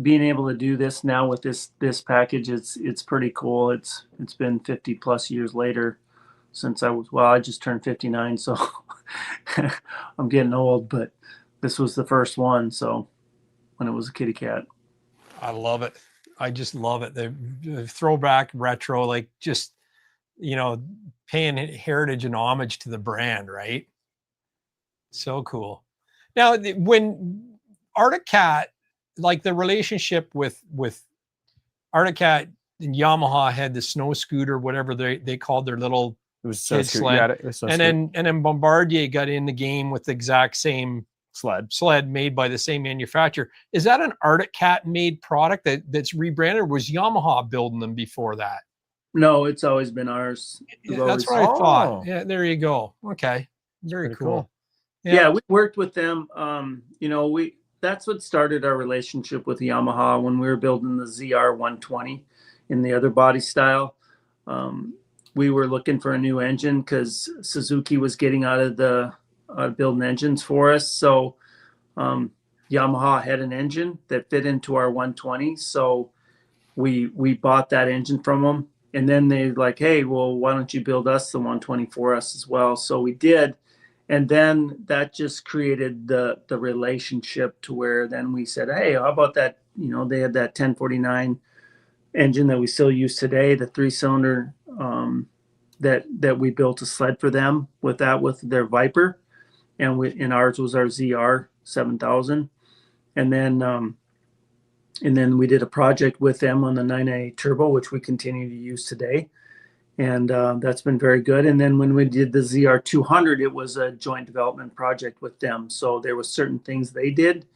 being able to do this now with this package, it's pretty cool. It's been 50 plus years later since I just turned 59, so I'm getting old, but this was the first one, so when it was a kitty cat. I love it. I just love it. The throwback retro, like just, paying heritage and homage to the brand, right? So cool. Now, when Arctic Cat, like the relationship with Arctic Cat and Yamaha had the snow scooter, whatever they called their little It was kid sled. And then Bombardier got in the game with the exact same sled made by the same manufacturer. Is that an Arctic Cat made product that's rebranded, or was Yamaha building them before that? No, it's always been ours. That's what I thought. Yeah, there you go. Okay. Very cool. Yeah, we worked with them. That's what started our relationship with Yamaha when we were building the ZR 120 in the other body style. We were looking for a new engine because Suzuki was getting out of building engines for us. So Yamaha had an engine that fit into our 120. So we bought that engine from them. And then they like, hey, well, why don't you build us the 120 for us as well? So we did. And then that just created the relationship to where then we said, hey, how about that? They had that 1049 engine that we still use today, the 3-cylinder that we built a sled for them with their Viper. And ours was our ZR 7000. And then we did a project with them on the 998 Turbo, which we continue to use today. And that's been very good. And then when we did the ZR 200, it was a joint development project with them. So there was certain things they did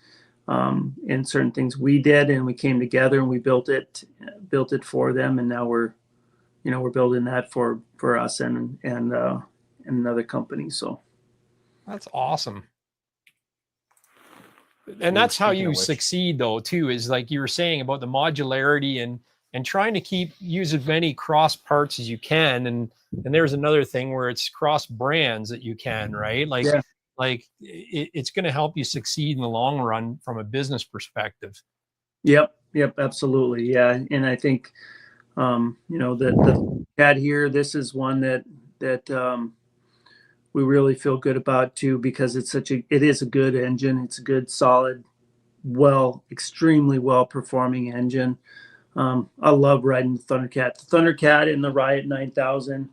and certain things we did, and we came together and we built it for them. And now we're building that for us and another company. So that's awesome. And that's how you succeed, though, too, is like you were saying about the modularity and trying to use as many cross parts as you can. And there's another thing where it's cross brands that you can, right? Like it's going to help you succeed in the long run from a business perspective. Yep, absolutely. Yeah. And I think, the cat here, this is one that we really feel good about too, because it is a good engine. It's a good, solid, extremely well performing engine. I love riding the Thundercat. The Thundercat and the Riot 9000,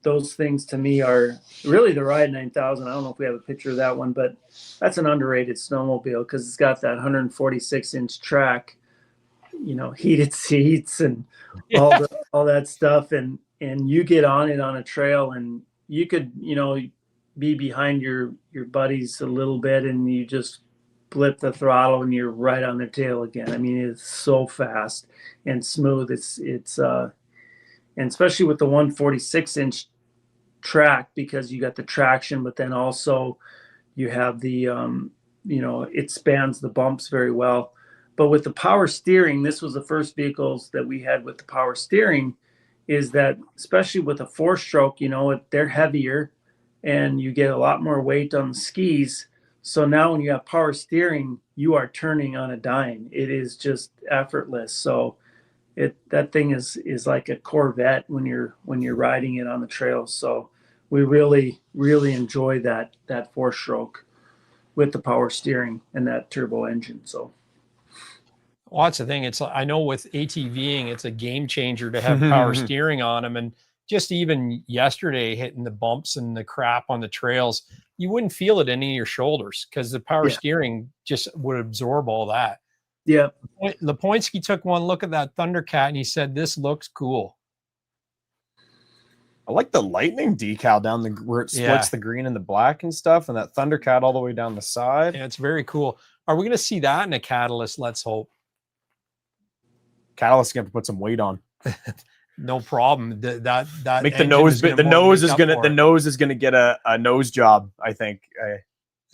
those things to me are really the Riot 9000. I don't know if we have a picture of that one, but that's an underrated snowmobile because it's got that 146-inch track, heated seats and all that stuff. And you get on it on a trail and you could, be behind your buddies a little bit and you just flip the throttle and you're right on their tail again. I mean, it's so fast and smooth. It's and especially with the 146-inch track, because you got the traction, but then also you have the it spans the bumps very well. But with the power steering, this was the first vehicles that we had with the power steering, is that especially with a 4-stroke, they're heavier and you get a lot more weight on the skis. So now when you have power steering, you are turning on a dime. It is just effortless. So that thing is like a Corvette when you're riding it on the trails. So we really, really enjoy that 4-stroke. with the power steering and that turbo engine. So Well, that's the thing. It's, I know with ATVing, it's a game changer to have power steering on them. And just even yesterday hitting the bumps and the crap on the trails, you wouldn't feel it in any of your shoulders because the power steering just would absorb all that. Yeah. Lepoinski took one look at that Thundercat and he said, "This looks cool." I like the lightning decal down the where it splits the green and the black and stuff, and that Thundercat all the way down the side. Yeah, it's very cool. Are we going to see that in a Catalyst? Let's hope. Catalyst gonna have to put some weight on. No problem. That make the nose bit. The nose is gonna get a nose job. I think.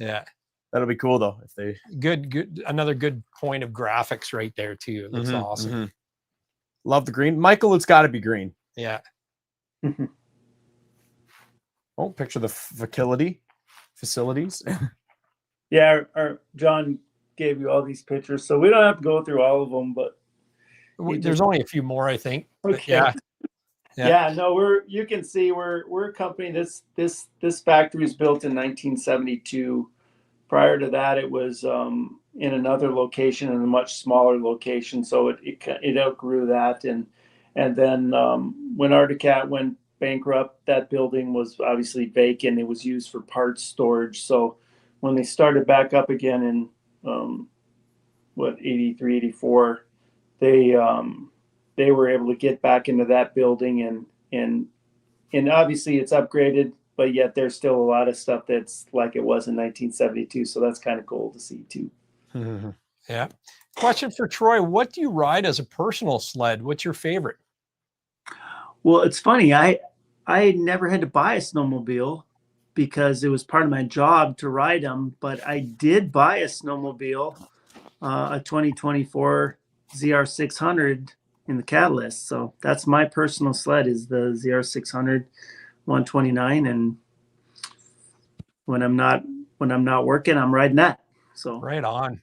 Yeah, that'll be cool though. If they good. Another good point of graphics right there too. That's awesome. Love the green, Michael. It's got to be green. Yeah. Oh, picture the facilities. Yeah, our John gave you all these pictures, so we don't have to go through all of them, but there's only a few more, I think. Okay. Yeah. No, you can see we're a company. This factory was built in 1972. Prior to that, it was in another location, in a much smaller location. So it outgrew that, and then when Arcticat went bankrupt, that building was obviously vacant. It was used for parts storage. So when they started back up again in 83, 84, they were able to get back into that building and obviously it's upgraded, but yet there's still a lot of stuff that's like it was in 1972. So that's kind of cool to see too. Yeah. Question for Troy. What do you ride as a personal sled? What's your favorite? Well, it's funny. I never had to buy a snowmobile because it was part of my job to ride them, but I did buy a snowmobile, a 2024 ZR600 in the Catalyst. So that's my personal sled, is the ZR600 129. And when I'm not working, I'm riding that. So right on.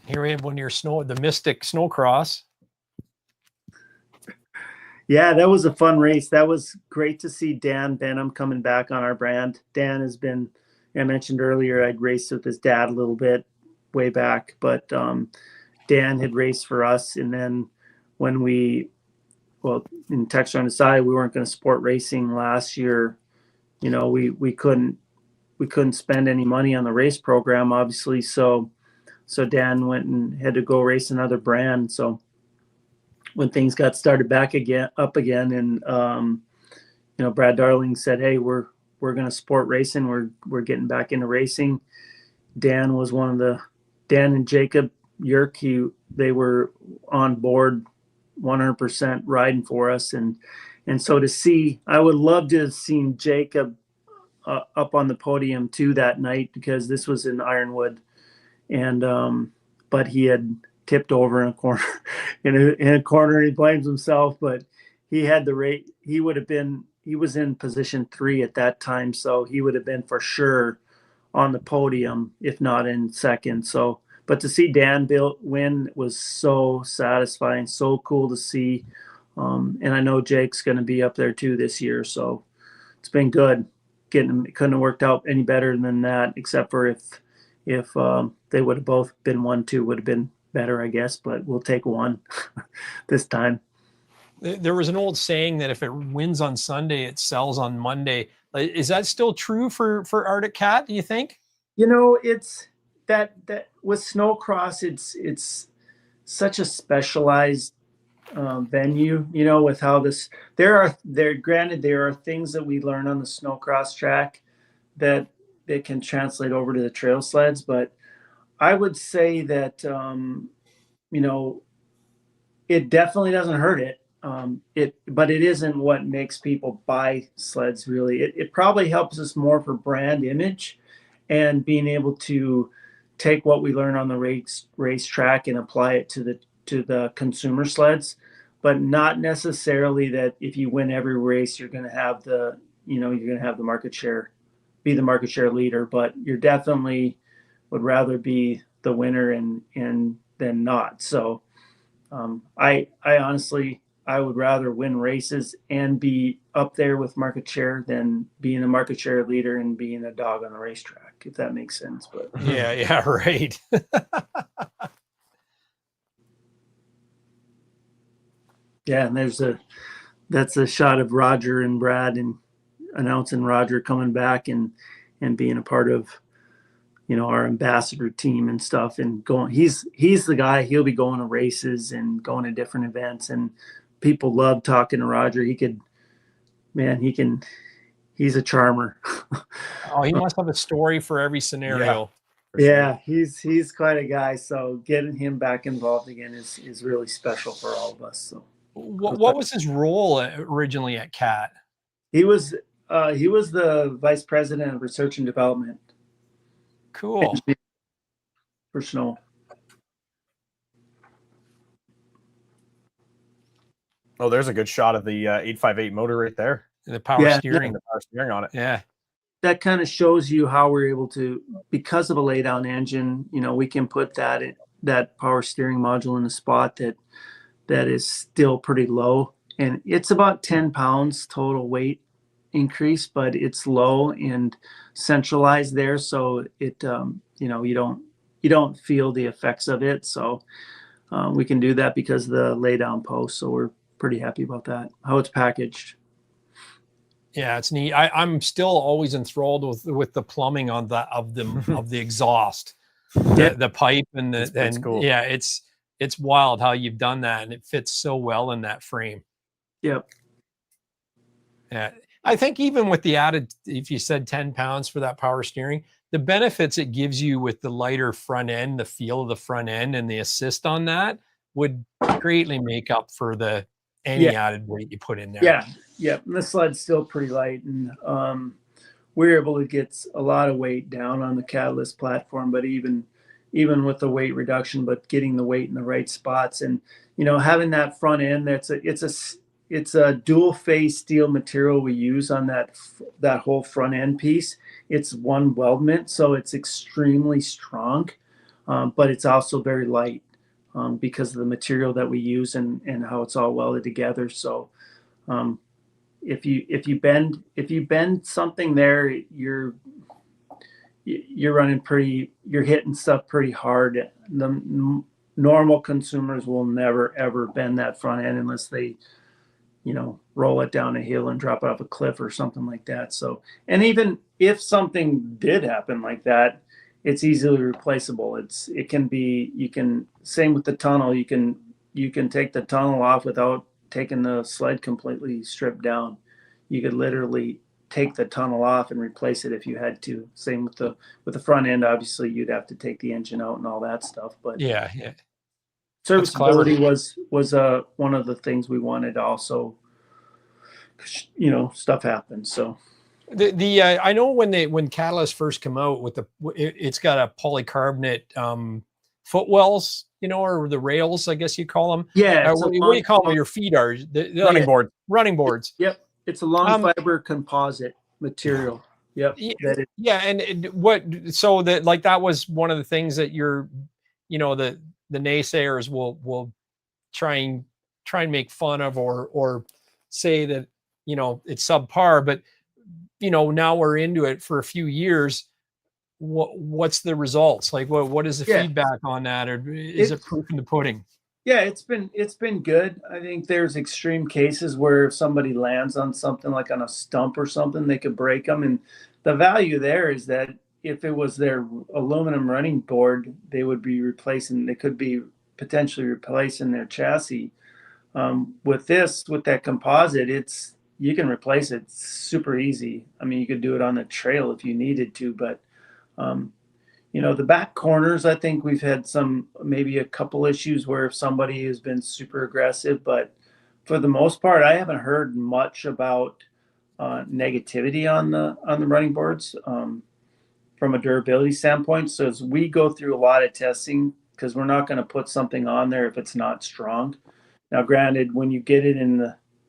Here we have one of your the Mystic Snowcross. Yeah, that was a fun race. That was great to see Dan Benham coming back on our brand. Dan has been, I mentioned earlier, I'd raced with his dad a little bit way back, but Dan had raced for us. And then when in Texas on the side, we weren't going to support racing last year. You know, we couldn't spend any money on the race program, obviously. So Dan went and had to go race another brand. So when things got started up again, and Brad Darling said, "Hey, we're going to support racing. We're getting back into racing." Dan and Jacob Yerk, they were on board 100% riding for us, and so to see, I would love to have seen Jacob up on the podium too that night, because this was in Ironwood, and but he had tipped over in a corner. in a corner, he blames himself, but he had the rate. He was in position 3 at that time, so he would have been for sure on the podium, if not in second. So, but to see Dan win was so satisfying, so cool to see. And I know Jake's going to be up there too this year, so it's been good. It couldn't have worked out any better than that, except for if they would have both been 1-2, would have been better, I guess, but we'll take one this time. There was an old saying that if it wins on Sunday, it sells on Monday. Is that still true for Arctic Cat, do you think? It's that with snowcross, it's such a specialized venue, with how this, there are things that we learn on the snowcross track that can translate over to the trail sleds, but I would say that, it definitely doesn't hurt it. But it isn't what makes people buy sleds, really. It probably helps us more for brand image and being able to take what we learn on the race track and apply it to the consumer sleds, but not necessarily that if you win every race, you're going to have the market share, be the market share leader, but you're definitely would rather be the winner and than not. So I honestly, I would rather win races and be up there with market share than being a market share leader and being a dog on the racetrack, if that makes sense. But Yeah, right. yeah, and that's a shot of Roger and Brad and announcing Roger coming back and being a part of, our ambassador team and stuff, and going, he's the guy. He'll be going to races and going to different events, and people love talking to Roger. He's a charmer. Oh, he must have a story for every scenario. Yeah, he's quite a guy. So getting him back involved again is really special for all of us. So What was his role originally at CAT? he was the vice president of research and development. Cool. For Snow. Oh, there's a good shot of the 858 motor right there. The power steering. The power steering on it. Yeah. That kind of shows you how we're able to, because of a lay down engine, we can put that power steering module in a spot that is still pretty low, and it's about 10 pounds total weight increase, but it's low and centralized there, so it you don't feel the effects of it. So we can do that because of the lay down post. So we're pretty happy about that, how it's packaged. Yeah, it's neat. I'm still always enthralled with the plumbing of the exhaust, the pipe and It's cool. Yeah, it's wild how you've done that, and it fits so well in that frame. Yep. Yeah, I think even with the added, if you said 10 pounds for that power steering, the benefits it gives you with the lighter front end, the feel of the front end, and the assist on that would greatly make up for any added weight you put in there. Yeah. And the sled's still pretty light, and we're able to get a lot of weight down on the Catalyst platform, but even with the weight reduction, but getting the weight in the right spots, and having that front end, it's a dual phase steel material we use on that whole front end piece. It's one weldment, so it's extremely strong, but it's also very light. Because of the material that we use and how it's all welded together. So if you bend something there, you're hitting stuff pretty hard. The normal consumers will never ever bend that front end unless they roll it down a hill and drop it off a cliff or something like that. So, and even if something did happen like that, it's easily replaceable. Same with the tunnel. You can take the tunnel off without taking the sled completely stripped down. You could literally take the tunnel off and replace it if you had to. Same with the front end. Obviously, you'd have to take the engine out and all that stuff. But yeah. Serviceability was one of the things we wanted also. Stuff happens. So. I know when Catalyst first come out with it's got a polycarbonate footwells, or the rails, I guess you call them. Yeah. What do you call them? Your feet are Running board. Running boards. Yep. It's a long fiber composite material. Yep. Yeah. And that was one of the things that the naysayers will try and make fun of or say that, it's subpar, but now we're into it for a few years. What's the results? Like, what is the feedback on that, or is it proof in the pudding? Yeah, it's been good. I think there's extreme cases where if somebody lands on something like on a stump or something, they could break them. And the value there is that if it was their aluminum running board, they could be potentially replacing their chassis. With that composite, you can replace it super easy. I mean, you could do it on the trail if you needed to, but the back corners, I think we've had maybe a couple issues where if somebody has been super aggressive, but for the most part, I haven't heard much about negativity on the running boards from a durability standpoint. So as we go through a lot of testing, because we're not going to put something on there if it's not strong. Now, granted, when you get it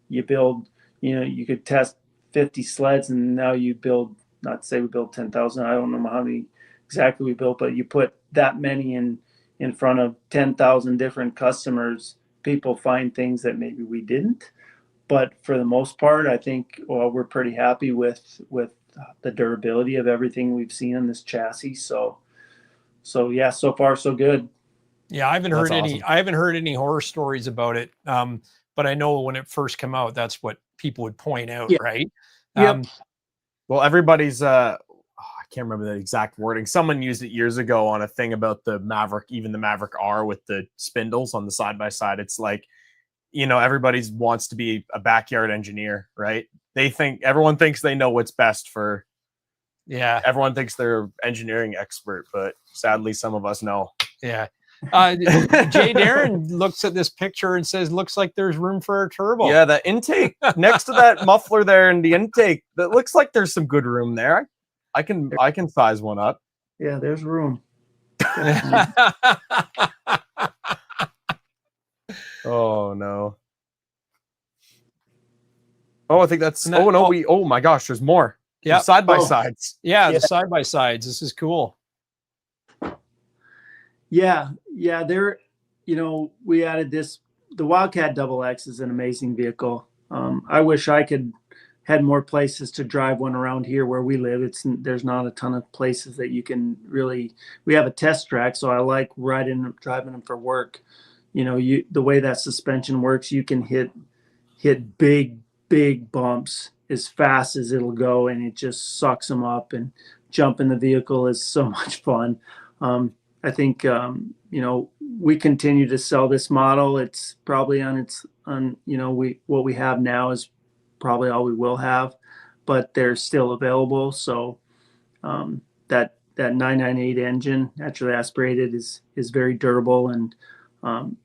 you build, you could test 50 sleds, and now you build, not to say we build 10,000. I don't know how many exactly we built, but you put that many in front of 10,000 different customers people find things that maybe we didn't. But for the most part, I think we're pretty happy with the durability of everything we've seen in this chassis. So yeah, so far so good. Yeah, That's awesome. I haven't heard any horror stories about it. But I know when it first came out, that's what people would point out, Yeah. right? Yep. Well, everybody's I can't remember the exact wording. Someone used it years ago on a thing about the Maverick, even the Maverick R with the spindles on the side by side. It's like, everybody wants to be a backyard engineer, right? Everyone thinks they know what's best for. Yeah. Everyone thinks they're engineering expert, but sadly, some of us know. Yeah. Jay Darren looks at this picture and says, looks like there's room for a turbo. Yeah, the intake next to that muffler there and the intake, that looks like there's some good room there. I can size one up. Yeah, there's room. Oh no. Oh, I think that's No, oh my gosh, there's more. Yeah. Side by sides. Yeah, Yeah. the side by sides. This is cool. Yeah, there, we added this. The Wildcat Double X is an amazing vehicle. I wish I had more places to drive one around here where we live. There's not a ton of places that you can really. We have a test track, so I like driving them for work. The way that suspension works, you can hit big bumps as fast as it'll go, and it just sucks them up. And jump in the vehicle is so much fun. I think we continue to sell this model. It's probably what we have now is probably all we will have, but they're still available. So that 998 engine, naturally aspirated, is very durable. And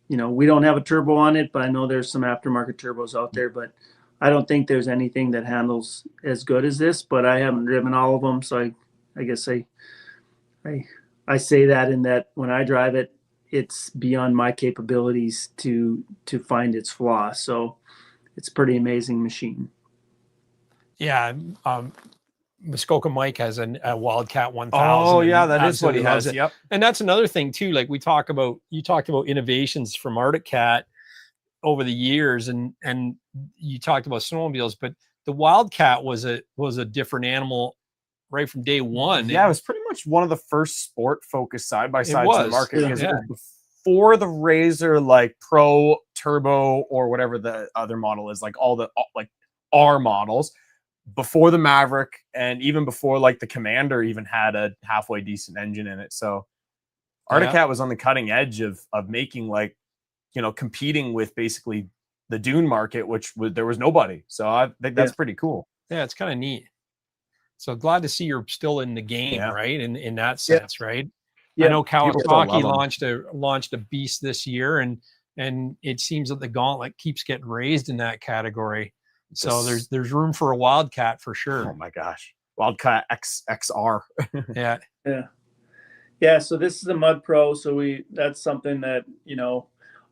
we don't have a turbo on it, but I know there's some aftermarket turbos out there. But I don't think there's anything that handles as good as this. But I haven't driven all of them, so I guess I say that in that when I drive it, it's beyond my capabilities to find its flaw. So it's a pretty amazing machine. Yeah. Muskoka Mike has a Wildcat 1000. Oh yeah, that is what he absolutely loves has. it. Yep. And that's another thing too. Like you talked about innovations from Arctic Cat over the years, and you talked about snowmobiles, but the Wildcat was a different animal right from day one. Yeah, it was pretty much one of the first sport focused side by sides in the market, because Yeah. it was before the Razor like Pro Turbo or whatever the other model is, like all the like R models, before the Maverick, and even before like the Commander even had a halfway decent engine in it. So Arctic Cat was on the cutting edge of making, like, competing with basically the dune market, which there was nobody. So I think that's pretty cool. Yeah, it's kind of neat. So glad to see you're still in the game, Yeah. right? In that sense, right? Yeah. I know People still Kawasaki love 'em. launched a beast this year, and it seems that the gauntlet keeps getting raised in that category. So there's room for a Wildcat for Oh sure. my gosh, Wildcat XR. Yeah. Yeah. So this is a Mud Pro. So that's something that,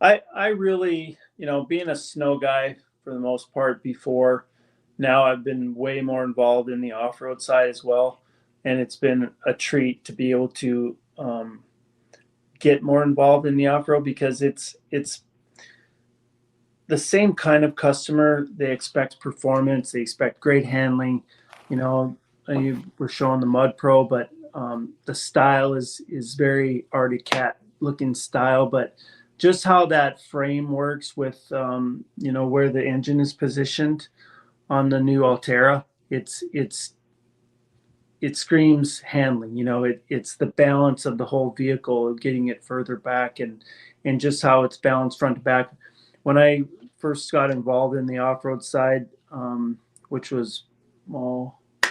I really, being a snow guy for the most part before, now I've been way more involved in the off-road side as well. And it's been a treat to be able to get more involved in the off-road, because it's the same kind of customer. They expect performance. They expect great handling. You were showing the Mud Pro, but the style is very Arctic Cat looking style. But just how that frame works with, where the engine is positioned on the new Altera, it screams handling. It's the balance of the whole vehicle, getting it further back, and just how it's balanced front to back. When I first got involved in the off-road side, which was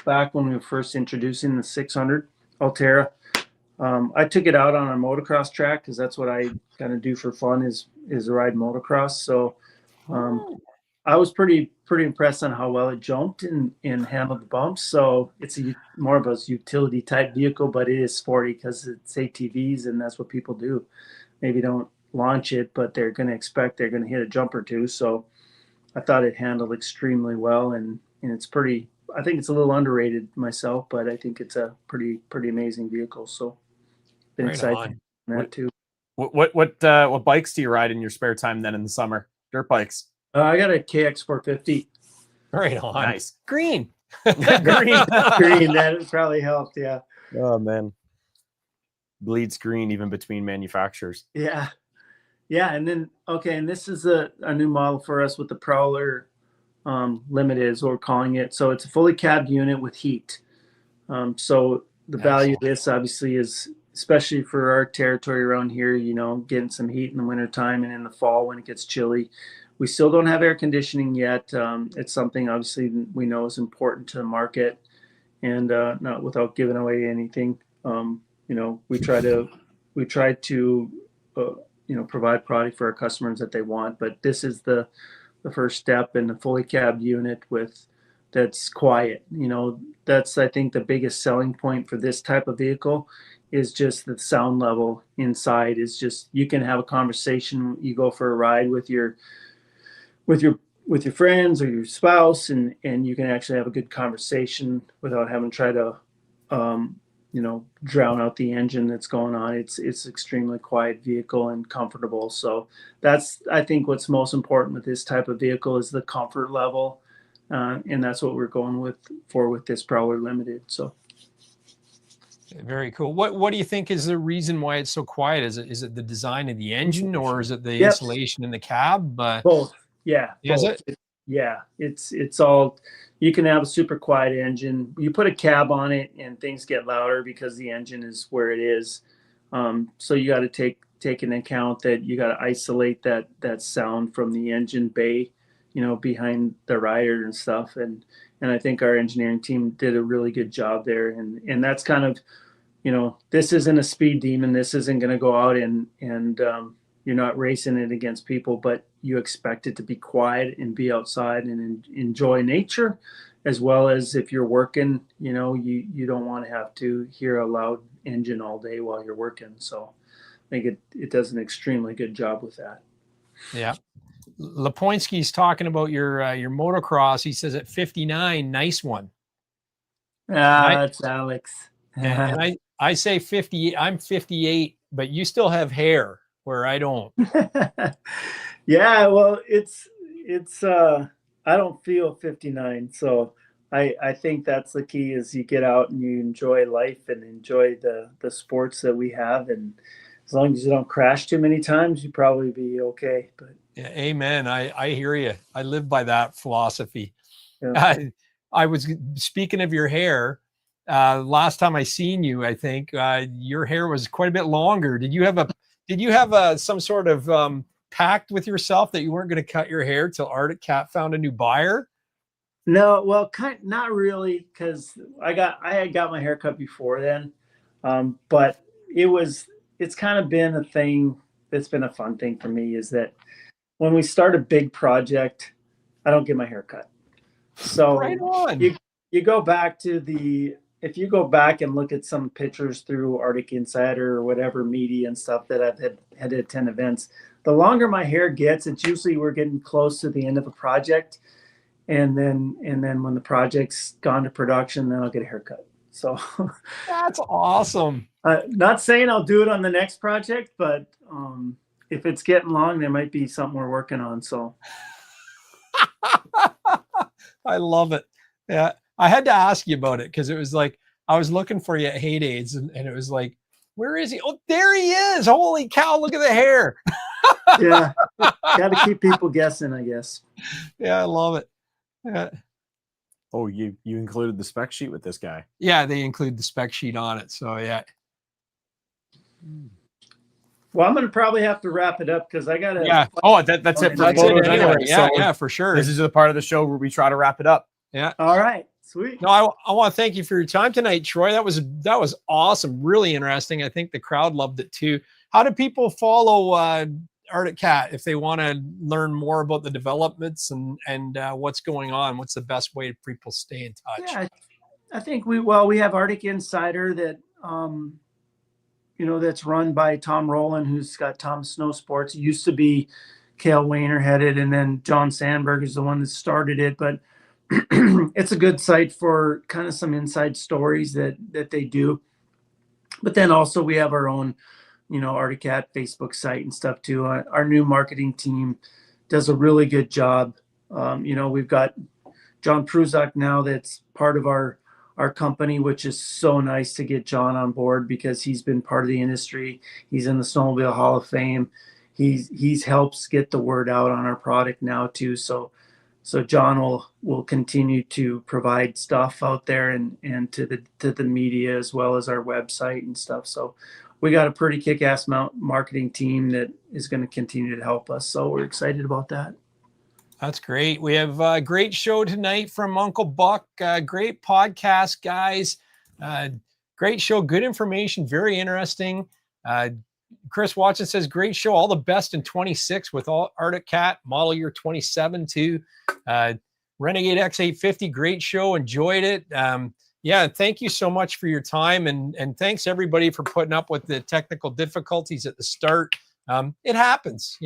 back when we were first introducing the 600 Altera, I took it out on a motocross track, because that's what I kind of do for fun, is ride motocross. So I was pretty impressed on how well it jumped and handled the bumps. So it's more of a utility type vehicle, but it is sporty because it's ATVs, and that's what people do. Maybe don't launch it, but they're going to expect they're going to hit a jump or two. So I thought it handled extremely well, and it's pretty. I think it's a little underrated myself, but I think it's a pretty amazing vehicle. So been Right excited on. for that too. What bikes do you ride in your spare time then in the summer? Dirt bikes. I got a KX 450. Right on. Nice. Green. Green. Green, that probably helped. Yeah. Oh man. Bleeds green even between manufacturers. Yeah. Yeah. And then, okay. And this is a new model for us with the Prowler Limited is what we're calling it. So it's a fully cabbed unit with heat. So the value of this obviously is, especially for our territory around here, you know, getting some heat in the wintertime and in the fall when it gets chilly. We still don't have air conditioning yet. It's something obviously we know is important to the market, and not without giving away anything. You know, we try to you know, provide product for our customers that they want, but this is the first step in a fully cabbed unit that's quiet. You know, that's, I think, the biggest selling point for this type of vehicle is just the sound level inside is just, you can have a conversation. You go for a ride with your friends or your spouse, and you can actually have a good conversation without having to try to, you know, drown out the engine that's going on. It's extremely quiet vehicle and comfortable. So that's, I think, what's most important with this type of vehicle is the comfort level. And that's what we're going with this Prowler Limited. So. Very cool. What do you think is the reason why it's so quiet? Is it the design of the engine, or is it the insulation in the cab? Both. Yeah. Is both. it? Yeah. It's all, you can have a super quiet engine. You put a cab on it and things get louder because the engine is where it is. So you got to take into account that you got to isolate that sound from the engine bay, you know, behind the rider and stuff. And I think our engineering team did a really good job there. And that's kind of, you know, this isn't a speed demon. This isn't going to go out and you're not racing it against people, but you expect it to be quiet and be outside and enjoy nature, as well as if you're working, you know, you don't want to have to hear a loud engine all day while you're working. So I think it does an extremely good job with that. Yeah. Lepoinski's talking about your motocross. He says at 59, nice one. That's Alex. And I say 50. I'm 58, but you still have hair where I don't. Yeah, well, it's I don't feel 59, so I think that's the key is you get out and you enjoy life and enjoy the sports that we have, and as long as you don't crash too many times, you probably be okay. But yeah, amen. I hear you. I live by that philosophy. Yeah. I was speaking of your hair. Last time I seen you, I think your hair was quite a bit longer. Did you have some sort of pact with yourself that you weren't going to cut your hair till Arctic Cat found a new buyer? No, well, not really, because I had got my hair cut before then, but it's kind of been a thing that's been a fun thing for me is that when we start a big project, I don't get my hair cut. So right on. You go back to if you go back and look at some pictures through Arctic Insider or whatever media and stuff that I've had to attend events, the longer my hair gets, it's usually we're getting close to the end of a project. And then when the project's gone to production, then I'll get a haircut. So that's awesome. Not saying I'll do it on the next project, but if it's getting long, there might be something we're working on. So I love it. Yeah. I had to ask you about it because it was like, I was looking for you at Heydays and it was like, where is he? Oh, there he is. Holy cow. Look at the hair. Yeah. Got to keep people guessing, I guess. Yeah. I love it. Yeah. Oh, you included the spec sheet with this guy. Yeah. They include the spec sheet on it. So yeah. Well, I'm going to probably have to wrap it up because I got to. Yeah. Oh, that's it for that's photos it anyway. Yeah, So yeah, for sure. This is the part of the show where we try to wrap it up. Yeah. All right. Sweet. No, I want to thank you for your time tonight, Troy. That was awesome. Really interesting. I think the crowd loved it too. How do people follow Arctic Cat if they want to learn more about the developments and what's going on? What's the best way for people to stay in touch? Yeah, I think we have Arctic Insider that that's run by Tom Rowland, who's got Tom Snow Sports. It used to be Cale Wayner headed, and then John Sandberg is the one that started it. But it's a good site for kind of some inside stories that they do. But then also we have our own Arctic Facebook site and stuff too. Our new marketing team does a really good job. We've got John Pruzak now that's part of our company, which is so nice to get John on board because he's been part of the industry. He's in the Snowmobile Hall of Fame. He's helps get the word out on our product now too. So John will continue to provide stuff out there and to the media as well as our website and stuff. So we got a pretty kick-ass marketing team that is going to continue to help us. So we're excited about that. That's great. We have a great show tonight from Uncle Buck. Great podcast, guys. Great show. Good information. Very interesting. Chris Watson says, great show. All the best in 26 with all Arctic Cat, model year 27 too. Renegade X850, great show. Enjoyed it. Thank you so much for your time. And thanks everybody for putting up with the technical difficulties at the start. It happens,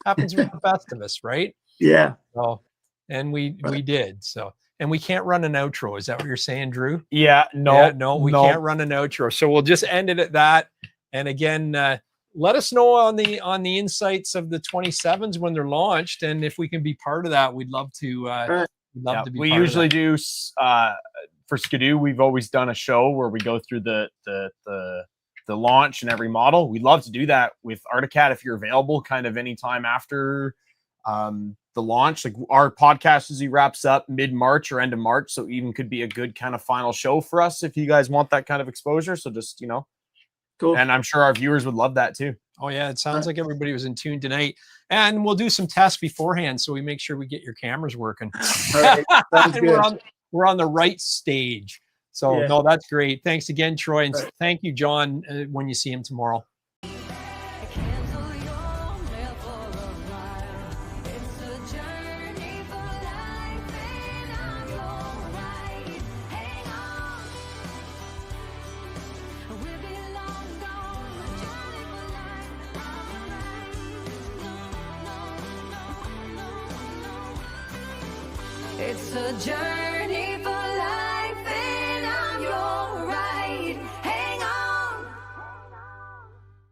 happens with the best of us, right? Yeah. So, and we did. So, and we can't run an outro. Is that what you're saying, Drew? Yeah, no, we can't run an outro. So we'll just end it at that. And again, let us know on the insights of the 27s when they're launched, and if we can be part of that, we'd love to. To be. We usually do for Skidoo. We've always done a show where we go through the launch and every model. We'd love to do that with Arctic Cat if you're available, kind of anytime after the launch. Like our podcast usually wraps up mid-March or end of March, so even could be a good kind of final show for us if you guys want that kind of exposure. So just Cool. And I'm sure our viewers would love that too. Oh yeah, it sounds like everybody was in tune tonight. And we'll do some tests beforehand so we make sure we get your cameras working. All right. Sounds good. We're on the right stage. So no, that's great. Thanks again, Troy. And thank you, John, when you see him tomorrow. It's a journey